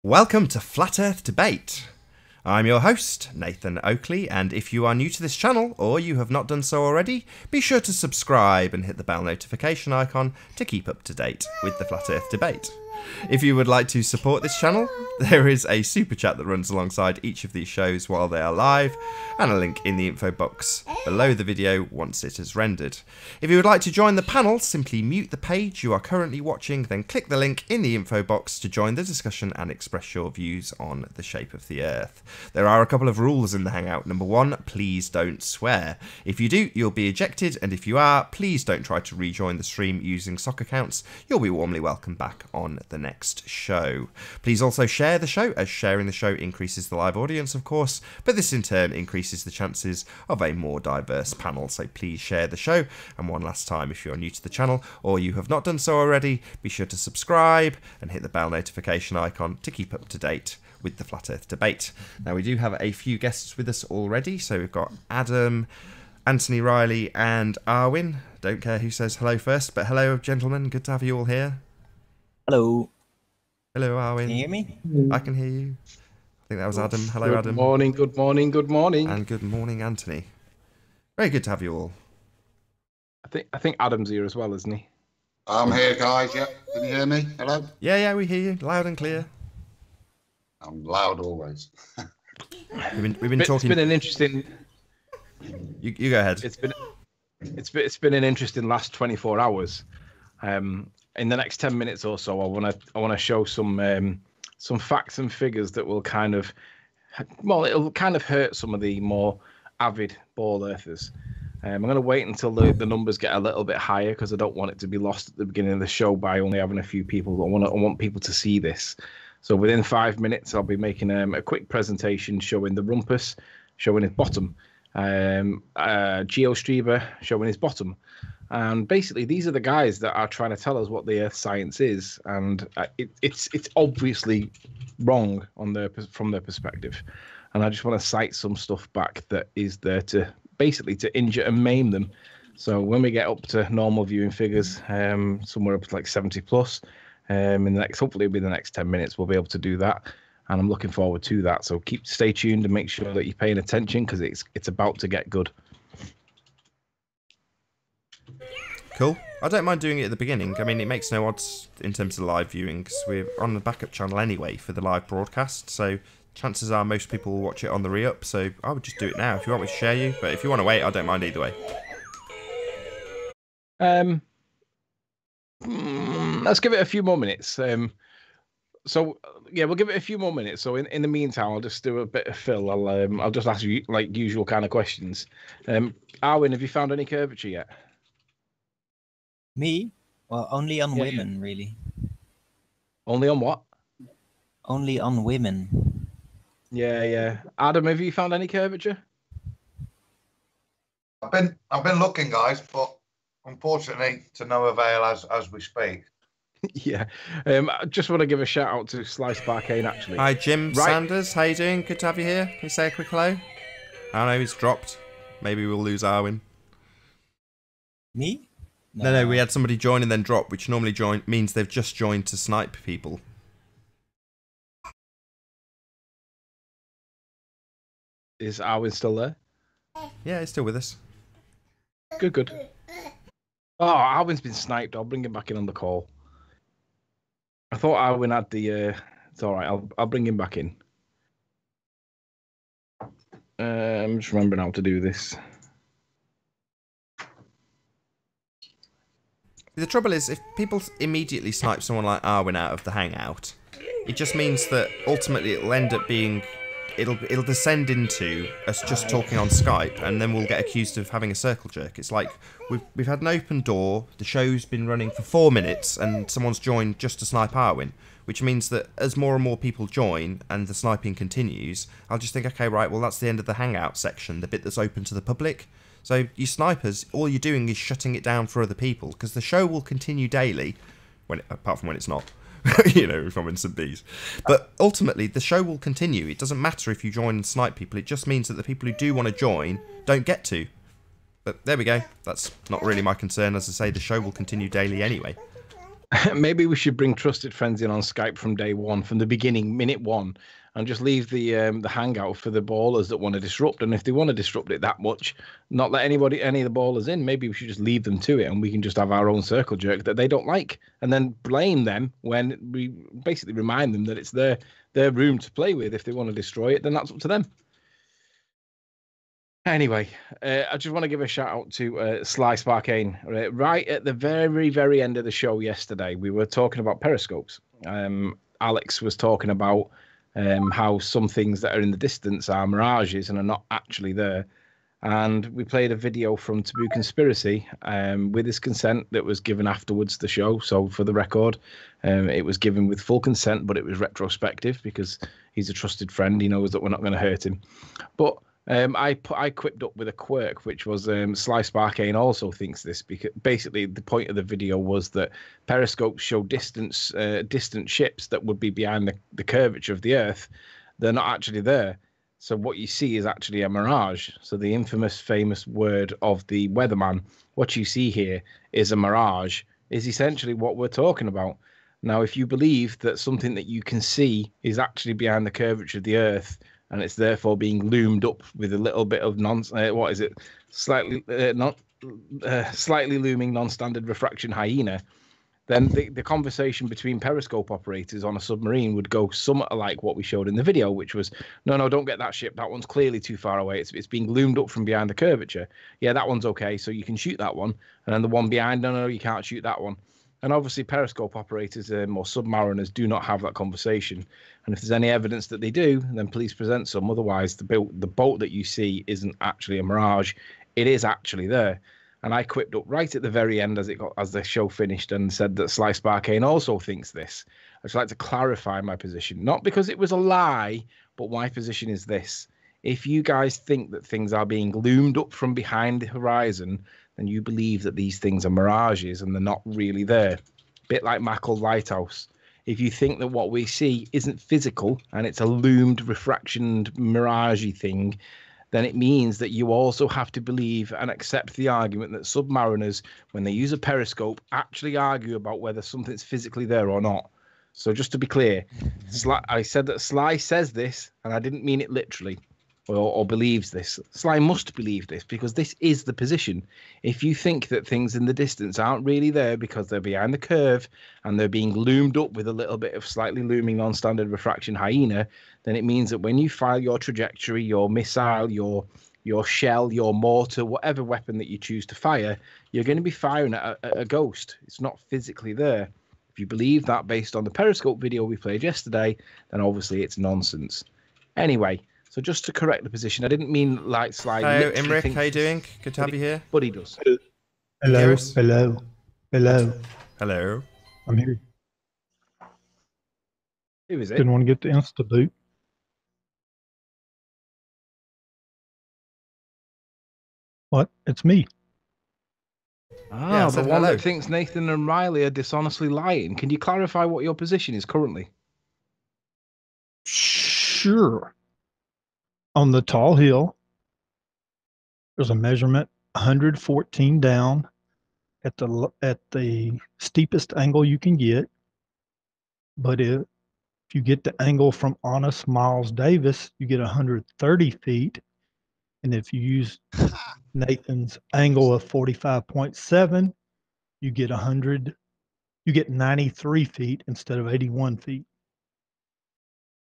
Welcome to Flat Earth Debate. I'm your host, Nathan Oakley, and if you are new to this channel, or you have not done so already, be sure to subscribe and hit the bell notification icon to keep up to date with the Flat Earth Debate. If you would like to support this channel, there is a super chat that runs alongside each of these shows while they are live, and a link in the info box below the video once it is rendered. If you would like to join the panel, simply mute the page you are currently watching, then click the link in the info box to join the discussion and express your views on the shape of the Earth. There are a couple of rules in the Hangout. Number one, please don't swear. If you do, you'll be ejected, and if you are, please don't try to rejoin the stream using sock accounts. You'll be warmly welcomed back on the next show. Please also share the show, as sharing the show increases the live audience, of course, but this in turn increases the chances of a more diverse panel. So please share the show. And one last time, if you're new to the channel or you have not done so already, be sure to subscribe and hit the bell notification icon to keep up to date with the Flat Earth Debate. Now, we do have a few guests with us already, so we've got Adam, Anthony Riley and Arwin. Don't care who says hello first, but hello gentlemen, good to have you all here. Hello. Hello, Arwin. Can you hear me? I can hear you. I think that was Adam. Hello, good Adam. Good morning, good morning, good morning. And good morning, Anthony. Very good to have you all. I think Adam's here as well, isn't he? I'm here, guys. Yeah, can you hear me? Hello. Yeah, we hear you loud and clear. I'm loud always. We've been talking. It's been an interesting. You go ahead. It's been an interesting last 24 hours. In the next 10 minutes or so, I want to show some facts and figures that will kind of, well, it'll kind of hurt some of the more avid ball earthers. I'm going to wait until the numbers get a little bit higher because I don't want it to be lost at the beginning of the show by only having a few people. I want people to see this. So within 5 minutes, I'll be making a quick presentation showing the rumpus, showing his bottom, GeoStrieber showing his bottom. And basically, these are the guys that are trying to tell us what the Earth science is, and it's obviously wrong from their perspective. And I just want to cite some stuff back that is there to basically to injure and maim them. So when we get up to normal viewing figures, somewhere up to like 70 plus, in the next, hopefully it'll be the next 10 minutes, we'll be able to do that. And I'm looking forward to that. So stay tuned and make sure that you're paying attention because it's about to get good. Cool. I don't mind doing it at the beginning. I mean, it makes no odds in terms of live viewing because we're on the backup channel anyway for the live broadcast. So chances are most people will watch it on the re-up. So I would just do it now if you want me to share you. But if you want to wait, I don't mind either way. Let's give it a few more minutes. So yeah, we'll give it a few more minutes. So in the meantime, I'll just do a bit of fill. I'll just ask you like usual kind of questions. Arwin, have you found any curvature yet? Me? Well, only on women, really. Only on what? Only on women. Yeah. Adam, have you found any curvature? I've been looking, guys, but unfortunately to no avail as we speak. Yeah. I just want to give a shout out to Sliced Barcane actually. Hi, Jim Sanders. How you doing? Good to have you here. Can you say a quick hello? I know he's dropped. Maybe we'll lose Arwin. Me? No, we had somebody join and then drop, which normally means they've just joined to snipe people. Is Arwin still there? Yeah, he's still with us. Good. Oh, Arwin's been sniped. I'll bring him back in on the call. I thought Arwin had the... It's all right. I'll bring him back in. I'm just remembering how to do this. The trouble is, if people immediately snipe someone like Arwin out of the Hangout, it just means that ultimately it'll end up being... It'll descend into us just talking on Skype, and then we'll get accused of having a circle jerk. It's like, we've had an open door, the show's been running for 4 minutes, and someone's joined just to snipe Arwin, which means that as more and more people join, and the sniping continues, I'll just think, okay, right, well that's the end of the Hangout section, the bit that's open to the public. So you snipers, all you're doing is shutting it down for other people, because the show will continue daily, apart from when it's not, you know, if I'm in St. Bees. But ultimately, the show will continue. It doesn't matter if you join and snipe people, it just means that the people who do want to join don't get to. But there we go. That's not really my concern. As I say, the show will continue daily anyway. Maybe we should bring trusted friends in on Skype from day one, from the beginning, minute one, and just leave the hangout for the ballers that want to disrupt. And if they want to disrupt it that much, not let any of the ballers in. Maybe we should just leave them to it, and we can just have our own circle jerk that they don't like, and then blame them when we basically remind them that it's their room to play with. If they want to destroy it, then that's up to them. Anyway, I just want to give a shout out to Sly Sparkane. Right at the very, very end of the show yesterday, we were talking about periscopes. Alex was talking about how some things that are in the distance are mirages and are not actually there. And we played a video from Taboo Conspiracy with his consent that was given afterwards the show. So for the record, it was given with full consent, but it was retrospective because he's a trusted friend. He knows that we're not going to hurt him. But I quipped up with a quirk, which was Sly Sparkane also thinks this, because basically the point of the video was that periscopes show distant ships that would be behind the curvature of the Earth. They're not actually there. So what you see is actually a mirage. So the famous word of the weatherman, what you see here is a mirage, is essentially what we're talking about. Now, if you believe that something that you can see is actually behind the curvature of the Earth, and it's therefore being loomed up with a little bit of slightly looming non-standard refraction hyena, then the conversation between periscope operators on a submarine would go somewhat like what we showed in the video, which was, no, don't get that ship. That one's clearly too far away. It's being loomed up from behind the curvature. Yeah, that one's okay, so you can shoot that one. And then the one behind, no, you can't shoot that one. And obviously periscope operators or submariners do not have that conversation. And if there's any evidence that they do, then please present some. Otherwise, the boat that you see isn't actually a mirage. It is actually there. And I quipped up right at the very end as the show finished and said that Sly Sparkane also thinks this. I'd just like to clarify my position. Not because it was a lie, but my position is this. If you guys think that things are being loomed up from behind the horizon, then you believe that these things are mirages and they're not really there. Bit like Mackle Lighthouse. If you think that what we see isn't physical and it's a loomed, refractioned, mirage-y thing, then it means that you also have to believe and accept the argument that submariners, when they use a periscope, actually argue about whether something's physically there or not. So just to be clear, I said that Sly says this, and I didn't mean it literally. Or believes this. Sly must believe this because this is the position. If you think that things in the distance aren't really there because they're behind the curve and they're being loomed up with a little bit of slightly looming non-standard refraction hyena, then it means that when you fire your trajectory, your missile, your shell, your mortar, whatever weapon that you choose to fire, you're going to be firing at a ghost. It's not physically there. If you believe that based on the periscope video we played yesterday, then obviously it's nonsense. Anyway. So just to correct the position, I didn't mean like Sly. Hello, Imric. How you doing? Good to have you here. But he does. Hello. I'm here. Who is it? Didn't want to get the Insta boot. What? It's me. The one that thinks Nathan and Riley are dishonestly lying. Can you clarify what your position is currently? Sure. On the tall hill, there's a measurement 114 down at the steepest angle you can get. But if you get the angle from Honest Miles Davis, you get 130 feet. And if you use Nathan's angle of 45.7, you get 93 feet instead of 81 feet.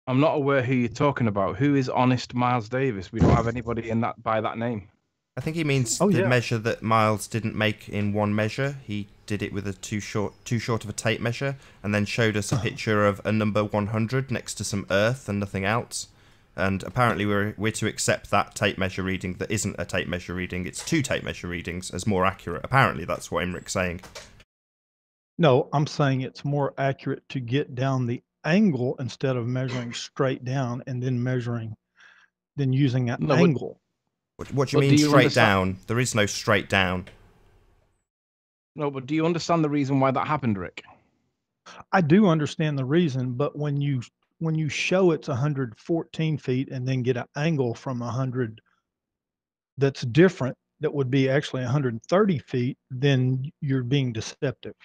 I'm not aware who you're talking about. Who is Honest Miles Davis? We don't have anybody in that by that name. I think he means the measure that Miles didn't make in one measure. He did it with a too short of a tape measure, and then showed us a picture of a number 100 next to some earth and nothing else. And apparently we're to accept that tape measure reading that isn't a tape measure reading. It's two tape measure readings as more accurate. Apparently that's what Imric's saying. No, I'm saying it's more accurate to get down the angle instead of measuring straight down and then using an angle. What do you mean straight down? There is no straight down. No, but do you understand the reason why that happened, Rick? I do understand the reason, but when you show it's 114 feet and then get an angle from 100 that's different, that would be actually 130 feet, then you're being deceptive.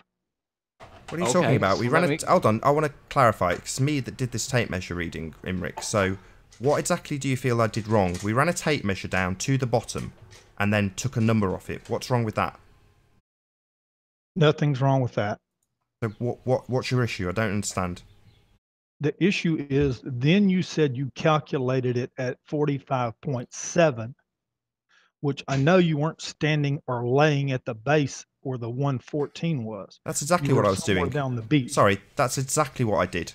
What are you Okay, talking about? We so ran let a... me- Hold on, I want to clarify. It's me that did this tape measure reading, Imric. So what exactly do you feel I did wrong? We ran a tape measure down to the bottom and then took a number off it. What's wrong with that? Nothing's wrong with that. So what's your issue? I don't understand. The issue is then you said you calculated it at 45.7, which I know you weren't standing or laying at the base where the 114 was. That's exactly You what were I was somewhere doing. down the beach. Sorry, that's exactly what I did.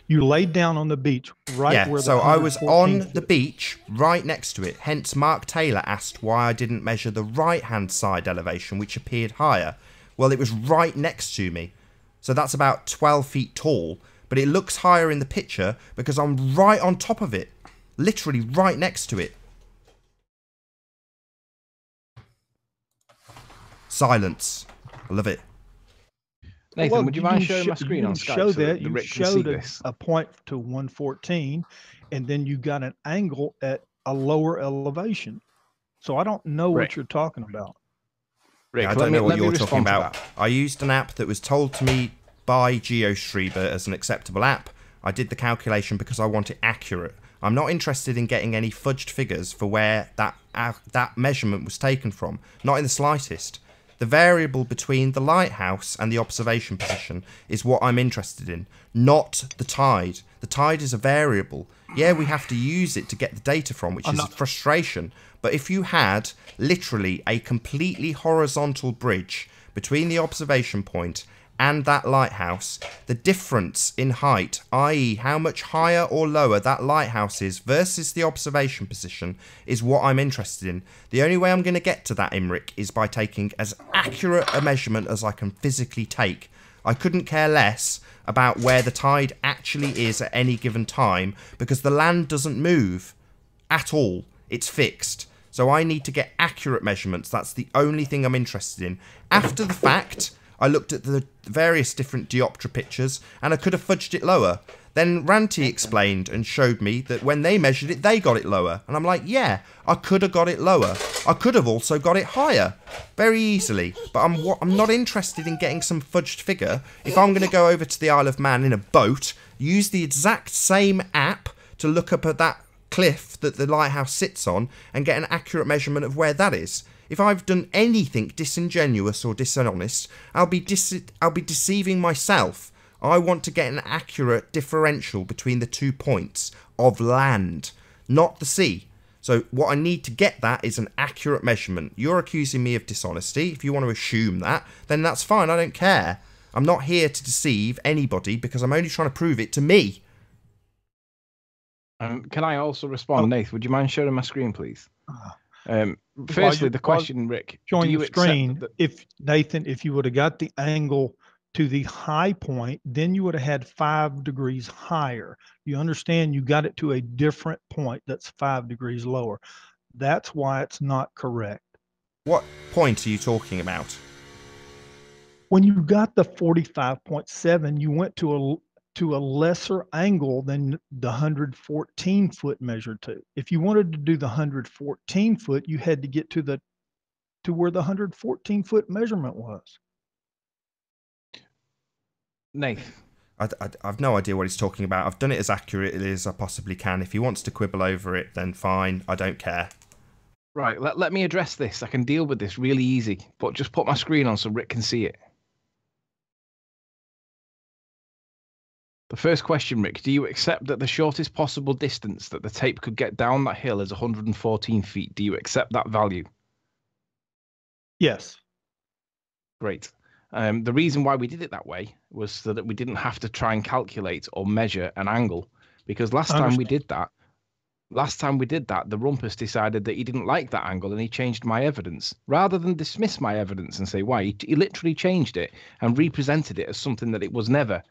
You laid down on the beach right Yeah, where the so I was 114 on the beach right next to it. Hence, Mark Taylor asked why I didn't measure the right-hand side elevation, which appeared higher. Well, it was right next to me. So that's about 12 feet tall. But it looks higher in the picture because I'm right on top of it. Literally right next to it. Silence. I love it. Nathan, Well, would you mind didn't sharing my sho- screen you on didn't Skype show so that. that You Rick can see showed this? a point to 114, and then you got an angle at a lower elevation. So I don't know Rick. what you're talking about. Rick, I let don't me- know what let me you're talking respond to about. that. I used an app that was told to me by GeoStreber as an acceptable app. I did the calculation because I want it accurate. I'm not interested in getting any fudged figures for where that measurement was taken from. Not in the slightest. The variable between the lighthouse and the observation position is what I'm interested in, not the tide. The tide is a variable. Yeah, we have to use it to get the data from, which is a frustration. But if you had literally a completely horizontal bridge between the observation point and that lighthouse, the difference in height, i.e. how much higher or lower that lighthouse is versus the observation position, is what I'm interested in. The only way I'm going to get to that, Imric, is by taking as accurate a measurement as I can physically take. I couldn't care less about where the tide actually is at any given time because the land doesn't move at all. It's fixed. So I need to get accurate measurements. That's the only thing I'm interested in. After the fact, I looked at the various different diopter pictures and I could have fudged it lower. Then Ranty explained and showed me that when they measured it, they got it lower. And I'm like, yeah, I could have got it lower. I could have also got it higher very easily. But I'm not interested in getting some fudged figure. If I'm going to go over to the Isle of Man in a boat, use the exact same app to look up at that cliff that the lighthouse sits on and get an accurate measurement of where that is. If I've done anything disingenuous or dishonest, I'll be deceiving myself. I want to get an accurate differential between the 2 points of land, not the sea. So what I need to get that is an accurate measurement. You're accusing me of dishonesty. If you want to assume that, then that's fine. I don't care. I'm not here to deceive anybody because I'm only trying to prove it to me. Can I also respond, Nath? Would you mind sharing my screen, please? Firstly, the question, Rick, Showing do you the accept screen, that- if Nathan, if you would have got the angle to the high point, then you would have had 5 degrees higher. You understand you got it to a different point that's 5 degrees lower. That's why it's not correct. What point are you talking about? When you got the 45.7, you went to a lesser angle than the 114 foot measured to. If you wanted to do the 114 foot, you had to get to where the 114 foot measurement was. Nath, I've no idea what he's talking about. I've done it as accurately as I possibly can. If he wants to quibble over it, then fine. I don't care. right, let me address this. I can deal with this really easy, but just put my screen on so Rick can see it. The first question, Rick, do you accept that the shortest possible distance that the tape could get down that hill is 114 feet? Do you accept that value? Yes. Great. The reason why we did it that way was so that we didn't have to try and calculate or measure an angle, because last time we did that, the rumpus decided that he didn't like that angle and he changed my evidence. Rather than dismiss my evidence and say why, he literally changed it and represented it as something that it was never.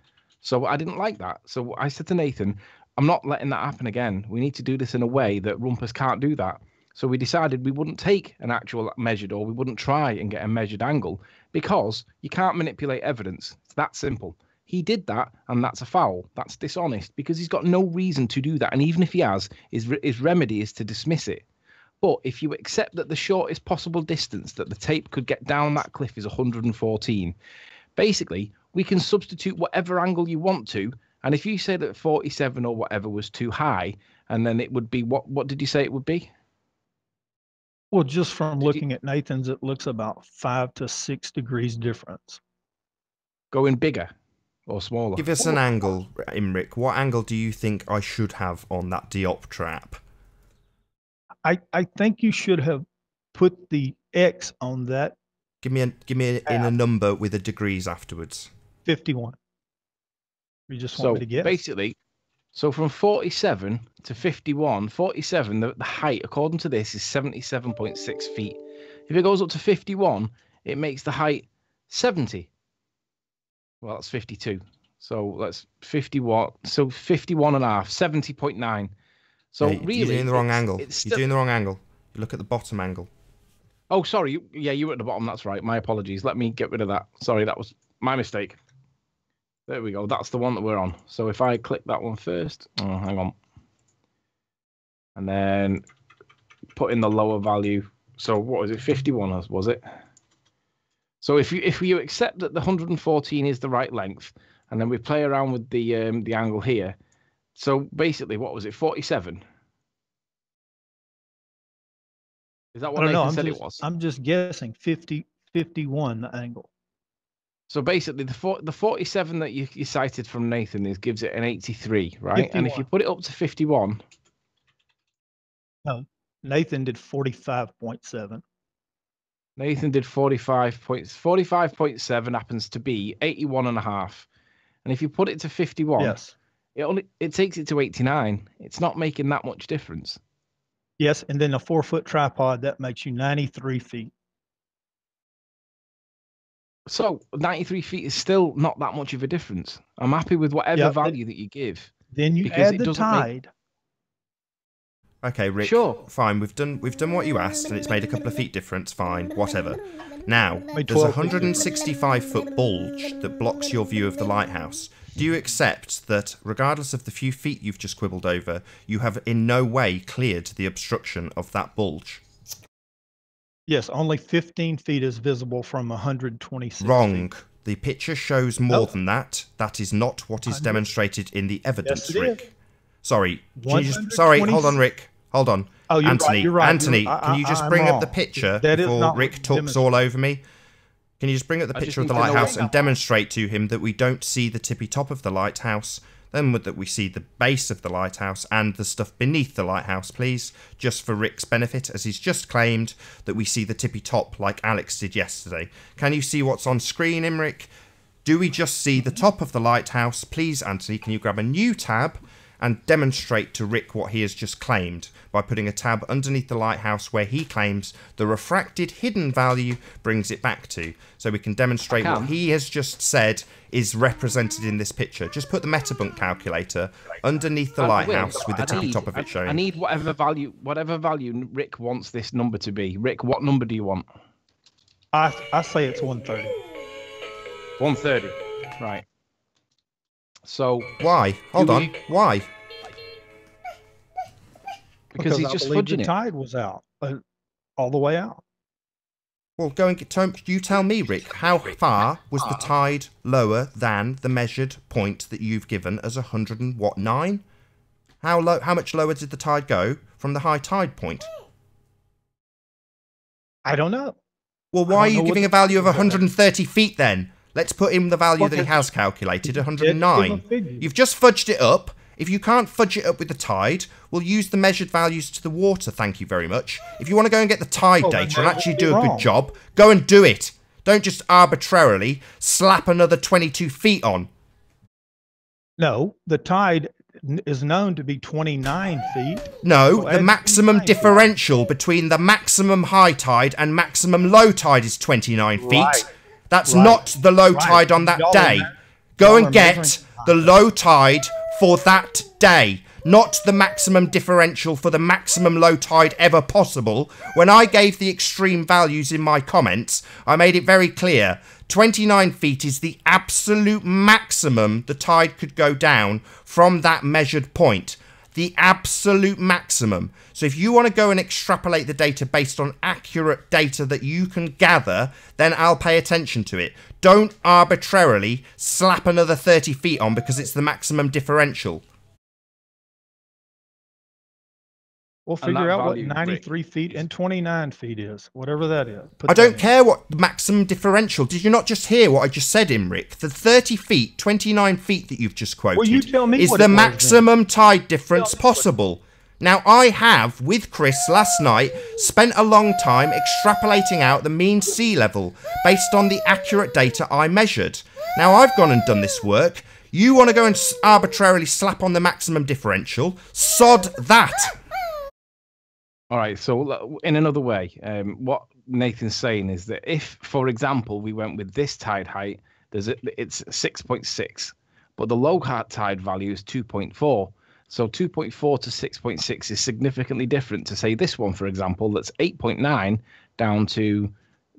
So I didn't like that. So I said to Nathan, I'm not letting that happen again. We need to do this in a way that rumpus can't do that. So we decided we wouldn't take an actual measured, or we wouldn't try and get a measured angle, because you can't manipulate evidence. It's that simple. He did that, and that's a foul. That's dishonest, because he's got no reason to do that. And even if he has, his remedy is to dismiss it. But if you accept that the shortest possible distance that the tape could get down that cliff is 114, basically, we can substitute whatever angle you want to. And if you say that 47 or whatever was too high, and then it would be, what did you say it would be? Well, just from looking at Nathan's, it looks about 5 to 6 degrees difference. Going bigger or smaller? Give us an angle, Imric. What angle do you think I should have on that dioptrap? I think you should have put the X on that. Give me in a number with a degrees afterwards. 51. You just want me to guess? Basically, so from 47 to 51, 47, the height, according to this, is 77.6 feet. If it goes up to 51, it makes the height 70. Well, that's 52. So that's 51. So 51 and a half, 70.9. So yeah, really, you're doing the wrong angle. You're doing the wrong angle. You look at the bottom angle. Oh, sorry. Yeah, you were at the bottom. That's right. My apologies. Let me get rid of that. Sorry, that was my mistake. There we go. That's the one that we're on. So if I click that one first, oh, hang on, and then put in the lower value. So what was it? 51 was it? So if you accept that the 114 is the right length, and then we play around with the angle here. So basically, what was it? 47. Is that what Nathan said it was? I'm just guessing 51 the angle. So basically, the 47 that you cited from Nathan gives it an 83, right? 51. And if you put it up to 51, no, Nathan did 45.7. Nathan did 45.7 happens to be 81.5, and if you put it to 51, yes, it takes it to 89. It's not making that much difference. Yes, and then a 4-foot tripod that makes you 93 feet. So 93 feet is still not that much of a difference. I'm happy with whatever value that you give. Then you add the tide. Okay, Rick. Sure. Fine. We've done what you asked, and it's made a couple of feet difference. Fine. Whatever. Now, there's a 165-foot bulge that blocks your view of the lighthouse. Do you accept that, regardless of the few feet you've just quibbled over, you have in no way cleared the obstruction of that bulge? Yes, only 15 feet is visible from 126 Wrong. feet. The picture shows more than that. That is not what is demonstrated in the evidence, yes, Rick. Sorry. Sorry, hold on, Rick. Hold on. Oh, Anthony, you're right. Anthony, can you just bring up the picture before Rick talks all over me? Can you just bring up the picture of the lighthouse and demonstrate to him that we don't see the tippy top of the lighthouse, then that we see the base of the lighthouse and the stuff beneath the lighthouse, please, just for Rick's benefit, as he's just claimed that we see the tippy top like Alex did yesterday. Can you see what's on screen, Imric? Do we just see the top of the lighthouse? Please, Anthony, can you grab a new tab and demonstrate to Rick what he has just claimed by putting a tab underneath the lighthouse where he claims the refracted hidden value brings it back to, so we can demonstrate what he has just said is represented in this picture. Just put the Metabunk calculator underneath the lighthouse with the tippy top of it showing. I need whatever value Rick wants this number to be. Rick, what number do you want? I say it's 130. 130, right. So why? Hold on. Why? Because he's just fudging the tide was out, all the way out. Well, go and you tell me, Rick. How far was the tide lower than the measured point that you've given as 109? How low? How much lower did the tide go from the high tide point? I don't know. Well, why are you giving a value of 130 feet then? Let's put in the value that he has calculated, 109. You've just fudged it up. If you can't fudge it up with the tide, we'll use the measured values to the water, thank you very much. If you want to go and get the tide data and actually do a good job, go and do it. Don't just arbitrarily slap another 22 feet on. No, the tide is known to be 29 feet. No, the maximum differential between the maximum high tide and maximum low tide is 29 feet. That's not the low tide on that day. Go and get the low tide for that day, not the maximum differential for the maximum low tide ever possible. When I gave the extreme values in my comments, I made it very clear. 29 feet is the absolute maximum the tide could go down from that measured point. the absolute maximum. So if you want to go and extrapolate the data based on accurate data that you can gather, then I'll pay attention to it. Don't arbitrarily slap another 30 feet on because it's the maximum differential. We'll And that figure out what value, 93 feet and 29 feet is, whatever that is. Put I that don't in. care what the maximum differential. Did you not just hear what I just said, Imric? The 30 feet, 29 feet that you've just quoted you tell me is what the it was then. maximum tide difference possible. Now, I have, with Chris last night, spent a long time extrapolating out the mean sea level based on the accurate data I measured. Now, I've gone and done this work. You want to go and arbitrarily slap on the maximum differential? Sod that! All right. So in another way, what Nathan's saying is that if, for example, we went with this tide height, it's 6.6, but the low tide value is 2.4. So 2.4 to 6.6 is significantly different to, say, this one, for example, that's 8.9 down to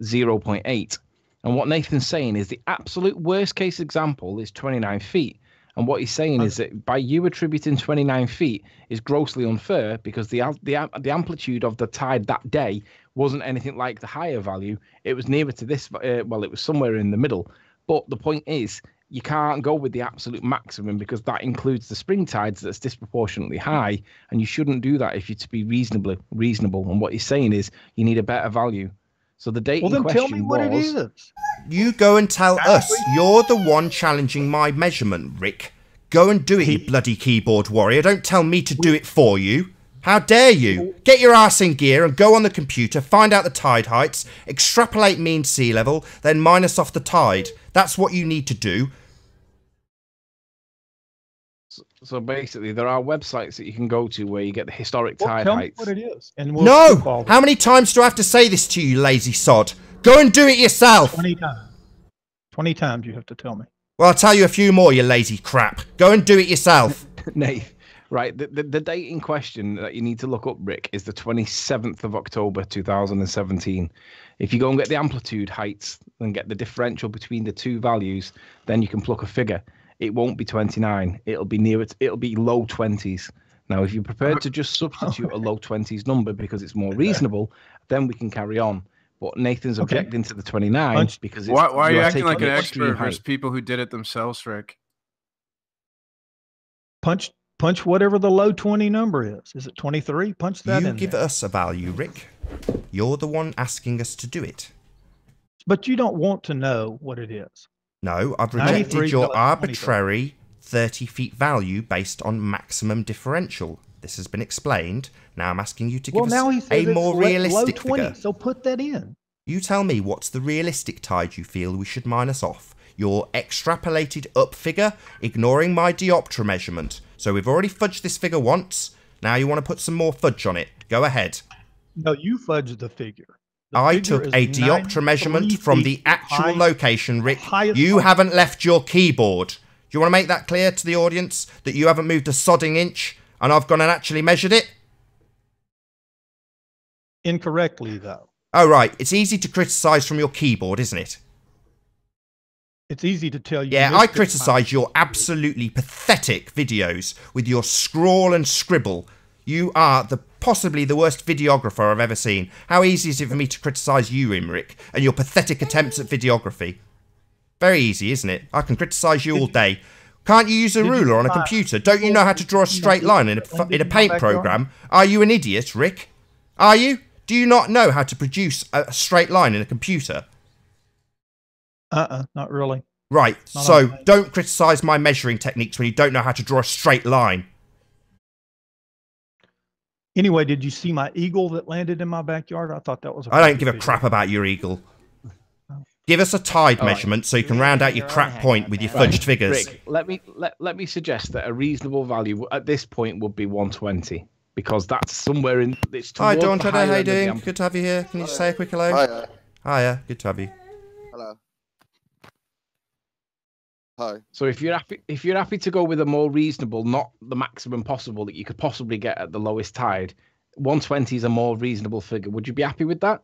0.8. And what Nathan's saying is the absolute worst case example is 29 feet. And what he's saying is that by you attributing 29 feet is grossly unfair because the amplitude of the tide that day wasn't anything like the higher value. It was nearer to this. Well, it was somewhere in the middle. But the point is, you can't go with the absolute maximum because that includes the spring tides that's disproportionately high. And you shouldn't do that if you're to be reasonable. And what he's saying is you need a better value. So the date Well, in then tell question me what it was... is. You go and tell us. You're the one challenging my measurement, Rick. Go and do it, you bloody keyboard warrior. Don't tell me to do it for you. How dare you? Get your ass in gear and go on the computer, find out the tide heights, extrapolate mean sea level, then minus off the tide. That's what you need to do. So basically, there are websites that you can go to where you get the historic tide Tell me heights. what it is. And we'll skip all No! this. How many times do I have to say this to you, lazy sod? Go and do it yourself! 20 times. 20 times you have to tell me. Well, I'll tell you a few more, you lazy crap. Go and do it yourself. Nate, right, the date in question that you need to look up, Rick, is the 27th of October 2017. If you go and get the amplitude heights and get the differential between the two values, then you can pluck a figure. It won't be 29. It'll be it'll be low 20s. Now, if you're prepared to just substitute a low 20s number because it's more reasonable, then we can carry on. But Nathan's objecting to the 29 because it's, why are you acting like an extreme expert height. versus people who did it themselves, Rick? Punch whatever the low 20 number is. Is it 23? Punch that You in give there. us a value, Rick. You're the one asking us to do it. But you don't want to know what it is. No, I've 93 rejected your to 23. arbitrary 30 feet value based on maximum differential. This has been explained. Now I'm asking you to give now he us says a it's more low realistic 20, figure. so put that in. You tell me what's the realistic tide you feel we should minus off. Your extrapolated up figure, ignoring my diopter measurement. So we've already fudged this figure once. Now you want to put some more fudge on it. Go ahead. No, you fudged the figure. The I figure took is a diopter 93 measurement from the feet actual high- location, Rick. highest You point. haven't left your keyboard. Do you want to make that clear to the audience that you haven't moved a sodding inch and I've gone and actually measured it? Incorrectly, though. Oh, right. It's easy to criticise from your keyboard, isn't it? It's easy to tell you. Yeah, missed I it. criticise your absolutely pathetic videos with your scrawl and scribble. You are possibly the worst videographer I've ever seen. How easy is it for me to criticise you, Imric, and your pathetic attempts at videography? Very easy, isn't it? I can criticise you all day. Can't you use a ruler on a computer? Don't you know how to draw a straight line in a paint program? Are you an idiot, Rick? Are you? Do you not know how to produce a straight line in a computer? Not really. Right, Not so on- don't criticise my measuring techniques when you don't know how to draw a straight line. Anyway, did you see my eagle that landed in my backyard? I thought that was. I don't give a crap about your eagle. Give us a tide measurement so you can round out your crap point with your fudged figures. Rick, let me suggest that a reasonable value at this point would be 120 because that's somewhere in. It's Hi, towards Dawn the Treader, higher how you end of the doing? Good to have you here. Can you say a quick hello? Hi. Hiya, good to have you. Hello. Hi. So if you're happy to go with a more reasonable, not the maximum possible that you could possibly get at the lowest tide, 120 is a more reasonable figure. Would you be happy with that?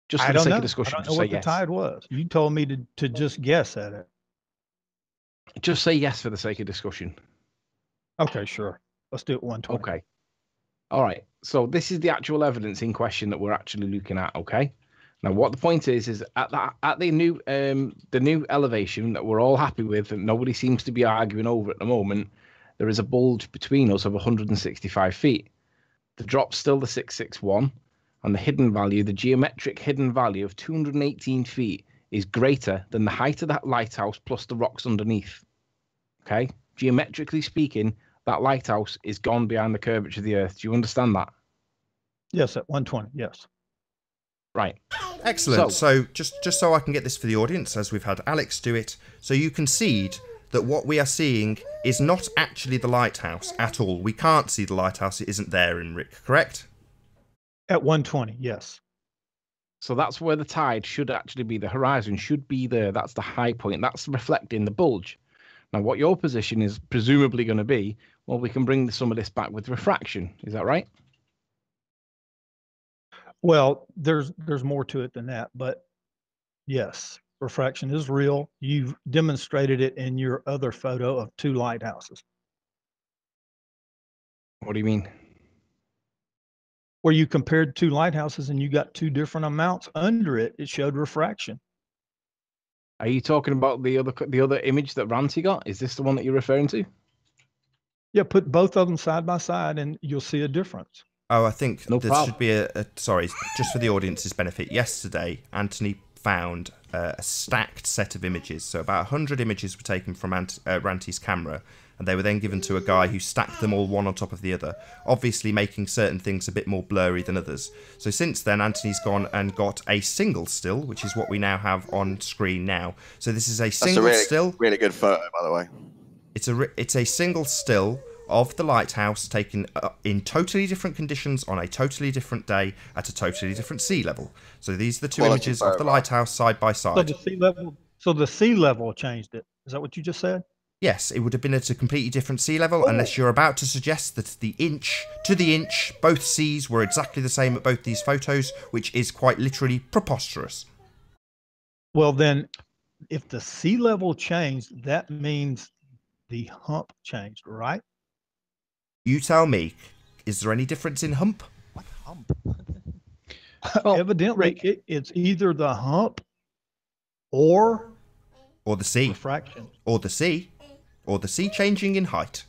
Just for I the don't sake know. of discussion, I don't just know say what the yes. tide was. You told me to just guess at it. Just say yes for the sake of discussion. Okay, sure. Let's do it 120. Okay. All right. So this is the actual evidence in question that we're actually looking at. Okay. Now, what the point is at the new elevation that we're all happy with and nobody seems to be arguing over at the moment, there is a bulge between us of 165 feet. The drop's still the 661, and the hidden value, the geometric hidden value of 218 feet, is greater than the height of that lighthouse plus the rocks underneath. Okay. Geometrically speaking, that lighthouse is gone behind the curvature of the Earth. Do you understand that? Yes, at 120. Yes. Right. Excellent. So just so I can get this for the audience, as we've had Alex do it, so you concede that what we are seeing is not actually the lighthouse at all. We can't see the lighthouse. It isn't there in Rick, correct? At 120. Yes. So that's where the tide should actually be. The horizon should be there. That's the high point. That's reflecting the bulge. Now, what your position is presumably going to be, well, we can bring some of this back with refraction. Is that right? Well, there's more to it than that, but yes, refraction is real. You've demonstrated it in your other photo of 2 lighthouses. What do you mean? Where you compared 2 lighthouses and you got 2 different amounts under it, it showed refraction. Are you talking about the other image that Ranty got? Is this the one that you're referring to? Yeah, put both of them side by side and you'll see a difference. Oh, I think No there problem. should be sorry, just for the audience's benefit. Yesterday, Anthony found a stacked set of images. So about 100 images were taken from Ranty's camera, and they were then given to a guy who stacked them all one on top of the other, obviously making certain things a bit more blurry than others. So since then, Anthony's gone and got a single still, which is what we now have on screen now. So this is a single still. Really good photo, by the way. It's a single still of the lighthouse taken in totally different conditions on a totally different day at a totally different sea level. So these are the 2 Quality images of the photo. lighthouse side by So side. the sea level changed it. Is that what you just said? Yes, it would have been at a completely different sea level, unless you're about to suggest that the inch to the inch, both seas were exactly the same at both these photos, which is quite literally preposterous. Well, then if the sea level changed, that means the hump changed, right? You tell me, is there any difference in hump? What hump? Well, Evidently, it's either the hump or Or the sea? refraction. Or the sea? Or the sea changing in height?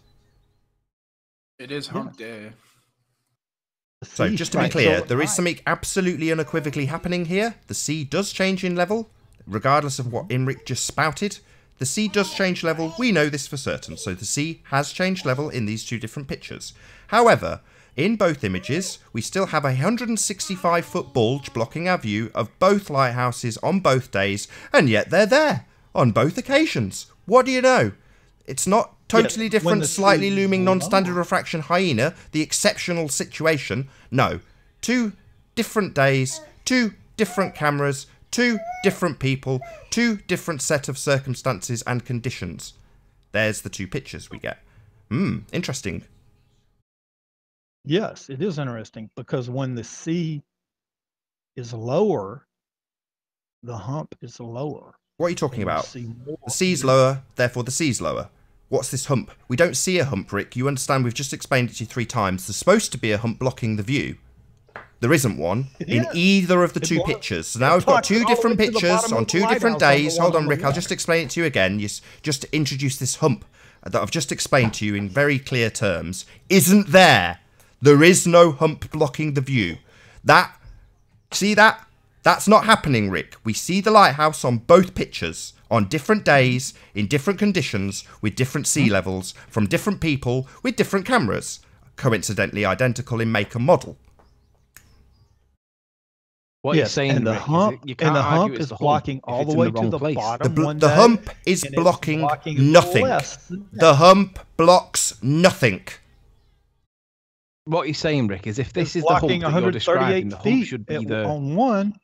It is hump day. The So sea- just to be right, clear, so- there is something absolutely unequivocally happening here. The sea does change in level, regardless of what Imric just spouted. The sea does change level. We know this for certain. So the sea has changed level in these 2 different pictures. However, in both images, we still have a 165-foot bulge blocking our view of both lighthouses on both days, and yet they're there on both occasions. What do you know? It's not totally when different, the slightly sea looming is non-standard lower. refraction hyena, the exceptional situation. No. 2 different days, 2 different cameras, 2 different people, 2 different set of circumstances and conditions. There's the 2 pictures we get. Interesting. Yes, it is interesting because when the sea is lower, the hump is lower. What are you talking and you about? see more. The sea's lower, therefore the sea's lower. What's this hump? We don't see a hump, Rick. You understand, we've just explained it to you 3 times. There's supposed to be a hump blocking the view. There isn't one in either of the 2 pictures. So now we've got 2 different pictures on 2 different days. Hold on, Rick, I'll just explain it to you again. Just to introduce this hump that I've just explained to you in very clear terms. Isn't there? There is no hump blocking the view. See that? That's not happening, Rick. We see the lighthouse on both pictures, on different days, in different conditions, with different sea levels, from different people, with different cameras. Coincidentally identical in make and model. What you're Yes, saying, and the Rick, hump, is you can't and the argue hump it's is the hump blocking if all it's the in way the to wrong the place. bottom one The day, hump is and it's blocking blocking nothing. less than that. The hump blocks nothing. What you're saying, Rick, is if this It's is the hump blocking that you're describing, 138 the hump feet should be the... on one.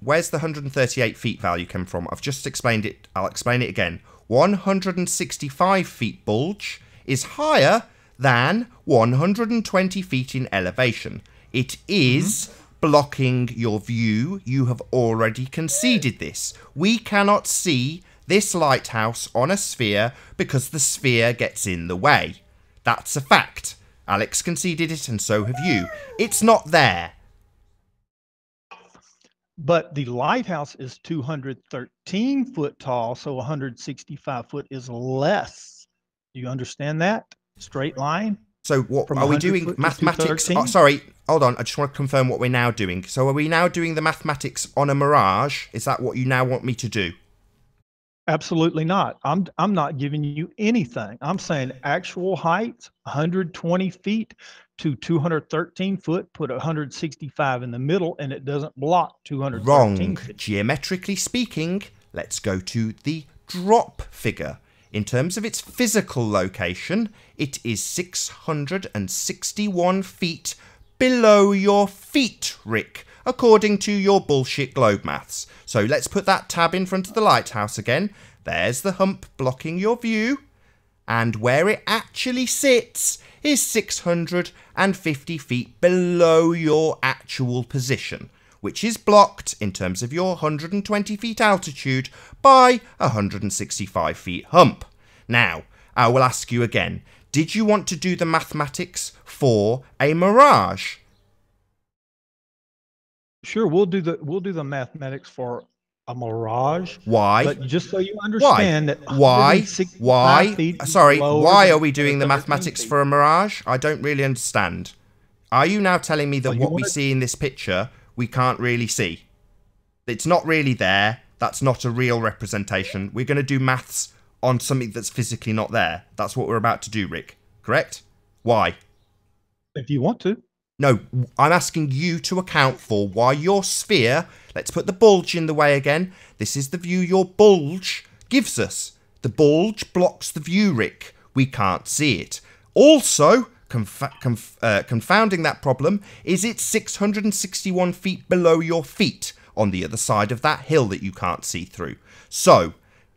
Where's the 138 feet value come from? I've just explained it. I'll explain it again. 165 feet bulge is higher than 120 feet in elevation. It is blocking your view. You have already conceded this. We cannot see this lighthouse on a sphere because the sphere gets in the way. That's a fact. Alex conceded it, and so have you. It's not there. But the lighthouse is 213 foot tall, so 165 foot is less. Do you understand that? Straight line? So what From are we 100 doing? foot to Mathematics? 213? Oh, sorry, hold on. I just want to confirm what we're now doing. So are we now doing the mathematics on a mirage? Is that what you now want me to do? Absolutely not. I'm not giving you anything. I'm saying actual height, 120 feet to 213 foot, put 165 in the middle, and it doesn't block 213 Wrong. feet. Geometrically speaking, let's go to the drop figure. In terms of its physical location, it is 661 feet below your feet, Rick, according to your bullshit globe maths. So let's put that tab in front of the lighthouse again. There's the hump blocking your view. And where it actually sits is 650 feet below your actual position, which is blocked in terms of your 120 feet altitude by 165 feet hump. Now, I will ask you again, did you want to do the mathematics for a mirage? Sure, we'll do the mathematics for a mirage. Why? But just so you understand that Why? 165 feet is Sorry, lower why than are we doing the 13 mathematics feet. for a mirage? I don't really understand. Are you now telling me that Oh, you what we wanna- see in this picture, we can't really see? It's not really there. That's not a real representation. We're going to do maths on something that's physically not there. That's what we're about to do, Rick. Correct? Why? If you want to. No, I'm asking you to account for why your sphere, let's put the bulge in the way again. This is the view your bulge gives us. The bulge blocks the view, Rick. We can't see it. Also, confounding that problem is it's 661 feet below your feet on the other side of that hill that you can't see through. So,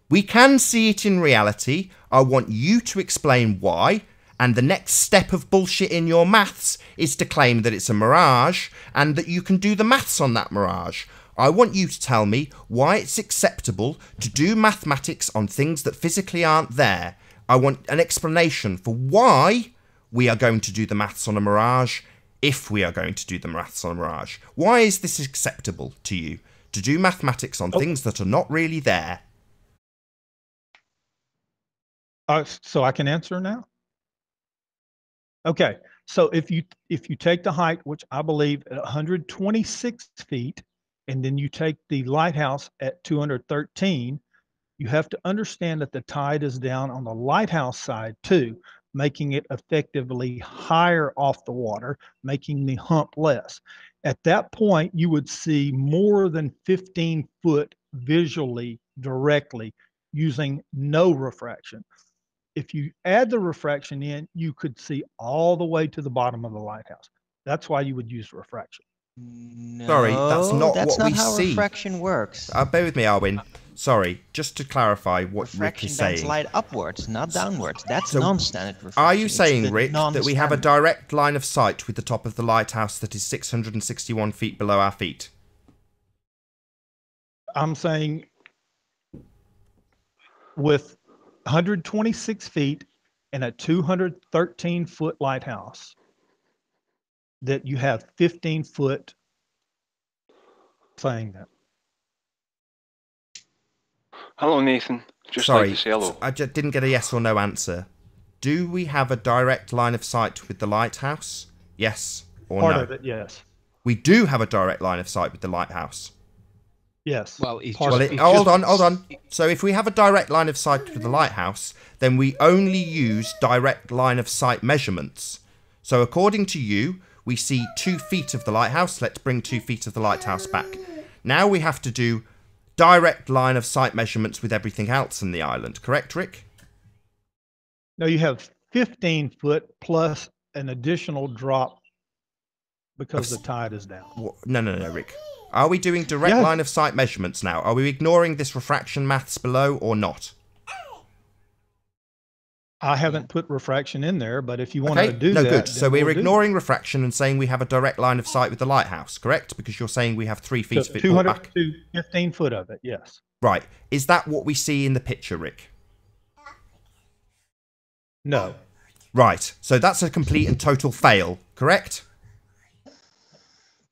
we can see it in reality. I want you to explain why. And the next step of bullshit in your maths is to claim that it's a mirage and that you can do the maths on that mirage. I want you to tell me why it's acceptable to do mathematics on things that physically aren't there. I want an explanation for why we are going to do the maths on a mirage, if we are going to do the maths on a mirage. Why is this acceptable to you, to do mathematics on things that are not really there? So I can answer now? Okay, so if you take the height, which I believe at 126 feet, and then you take the lighthouse at 213, you have to understand that the tide is down on the lighthouse side too, making it effectively higher off the water, making the hump less. At that point, you would see more than 15 foot visually directly using no refraction. If you add the refraction in, you could see all the way to the bottom of the lighthouse. That's why you would use refraction. No, Sorry, that's not what not we how see. refraction works. Bear with me, Arwin. Sorry, just to clarify what Rick Refraction is bends saying. light upwards, not downwards. That's So, non-standard refraction. Are you It's saying, the Rick, that we have a non-standard. direct line of sight with the top of the lighthouse that is 661 feet below our feet? I'm saying with 126 feet and a 213 foot lighthouse, that you have 15 foot saying that. Hello, Nathan. Just Sorry, like to say hello. I just didn't get a yes or no answer. Do we have a direct line of sight with the lighthouse? Yes or Part no? of it, yes. We do have a direct line of sight with the lighthouse. Yes. Well, it's Part just, of Well, it. hold on. So if we have a direct line of sight with the lighthouse, then we only use direct line of sight measurements. So according to you, we see 2 feet of the lighthouse. Let's bring 2 feet of the lighthouse back. Now we have to do direct line of sight measurements with everything else in the island. Correct, Rick? No, you have 15 foot plus an additional drop because the tide is down. No, Rick. Are we doing direct Yeah. line of sight measurements now? Are we ignoring this refraction maths below or not? I haven't put refraction in there, but if you want to Okay, do no, that, good. then So we're we'll do ignoring refraction and saying we have a direct line of sight with the lighthouse, correct? Because you're saying we have 3 it. feet So of it brought 200 back. to 15 foot of it, yes. Right. Is that what we see in the picture, Rick? No. Right, so that's a complete and total fail, correct?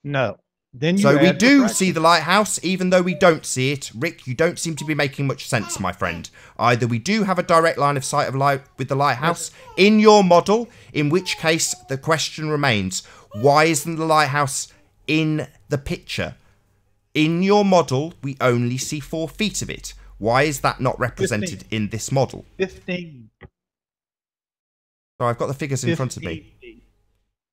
No. Then you So we add do refraction. see the lighthouse, even though we don't see it. Rick, you don't seem to be making much sense, my friend. Either we do have a direct line of sight with the lighthouse in your model, in which case the question remains, why isn't the lighthouse in the picture? In your model, we only see 4 feet of it. Why is that not represented 15. in this model? 15. So I've got the figures in front of me. 15 feet.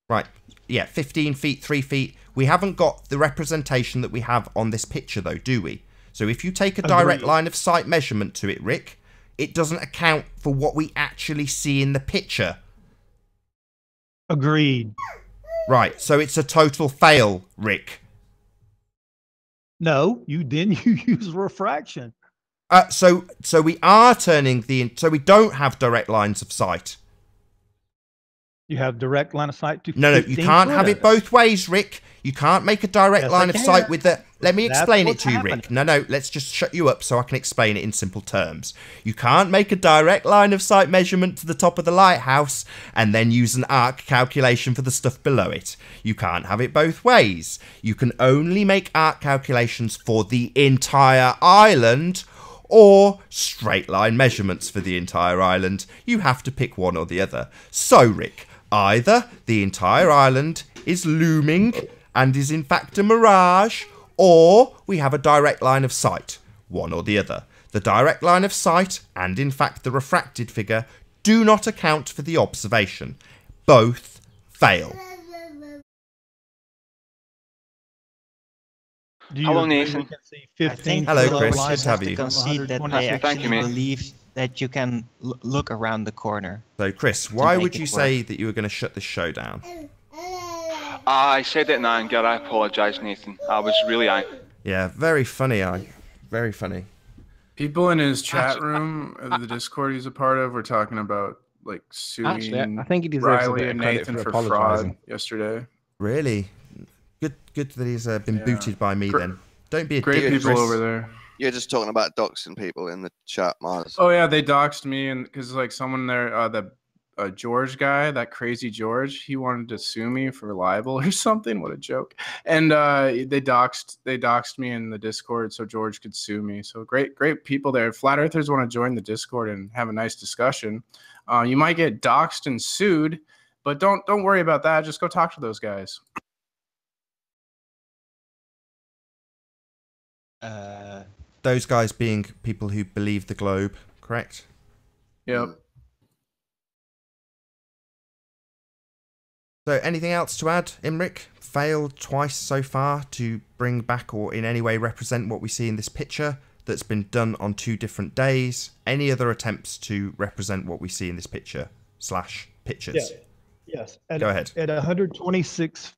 Right, yeah, 15 feet, 3 feet. We haven't got the representation that we have on this picture, though, do we? So if you take a direct Agreed. line of sight measurement to it, Rick, it doesn't account for what we actually see in the picture. Agreed. Right, so it's a total fail, Rick. No, you use refraction. So we are turning so we don't have direct lines of sight. You have direct line of sight to No, you 15 can't foot have of it both ways, Rick. You can't make a direct Yes, line I of can. sight with the... Let me That's explain it what's to you, happening. Rick. No, let's just shut you up so I can explain it in simple terms. You can't make a direct line of sight measurement to the top of the lighthouse and then use an arc calculation for the stuff below it. You can't have it both ways. You can only make arc calculations for the entire island or straight line measurements for the entire island. You have to pick one or the other. So, Rick, either the entire island is looming and is in fact a mirage, or we have a direct line of sight, one or the other. The direct line of sight and in fact the refracted figure do not account for the observation. Both fail. Do you Hello, agree we Nathan. can see I 15 think Hello, foot of Chris. Lewis Good lighthouse to have has you. to concede that from they 120 Thank you, actually mate. believe that you can look around the corner. So, Chris, why make would it you work. say that you were going to shut this show down? I said it in anger. I apologise, Nathan. I was really angry. Yeah, very funny, very funny. People in his chat room, the Discord he's a part of, were talking about like suing Actually, I think he deserves a Riley bit of and credit Nathan for for fraud apologising. yesterday. Really? Good that he's been Yeah. booted by me then. Don't be a Great dick, people Chris. over there. You're just talking about doxing people in the chat, Mars. Oh yeah, they doxed me, and because like someone there, the George guy, that crazy George, he wanted to sue me for libel or something. What a joke! And they doxed me in the Discord so George could sue me. So great people there. Flat Earthers want to join the Discord and have a nice discussion. You might get doxed and sued, but don't worry about that. Just go talk to those guys. Those guys being people who believe the globe, correct? Yep. So anything else to add, Imric? Failed twice so far to bring back or in any way represent what we see in this picture that's been done on 2 different days. Any other attempts to represent what we see in this picture / pictures? Yes. Go ahead. At 126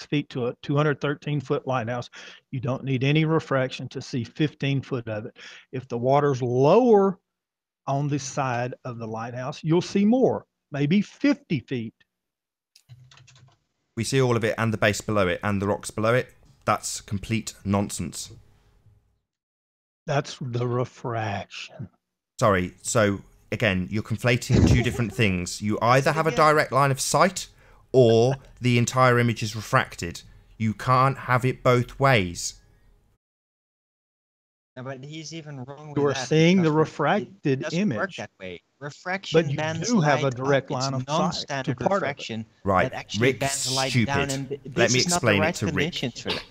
feet to a 213 foot lighthouse, you don't need any refraction to see 15 foot of it. If the water's lower on the side of the lighthouse, you'll see more, maybe 50 feet. We see all of it and the base below it and the rocks below it. That's complete nonsense. That's the refraction. Sorry, so again, you're conflating 2 different things. You either have a direct line of sight or the entire image is refracted. You can't have it both ways. No, but he's even wrong with You are that seeing the because refracted it doesn't work image. that way. Refraction But you bends do have a light direct up. line It's of sight to non-standard part of it. refraction Right, that actually Rick's bends light down. stupid. And Let me this is not explain the it right to Rick. conditions for that.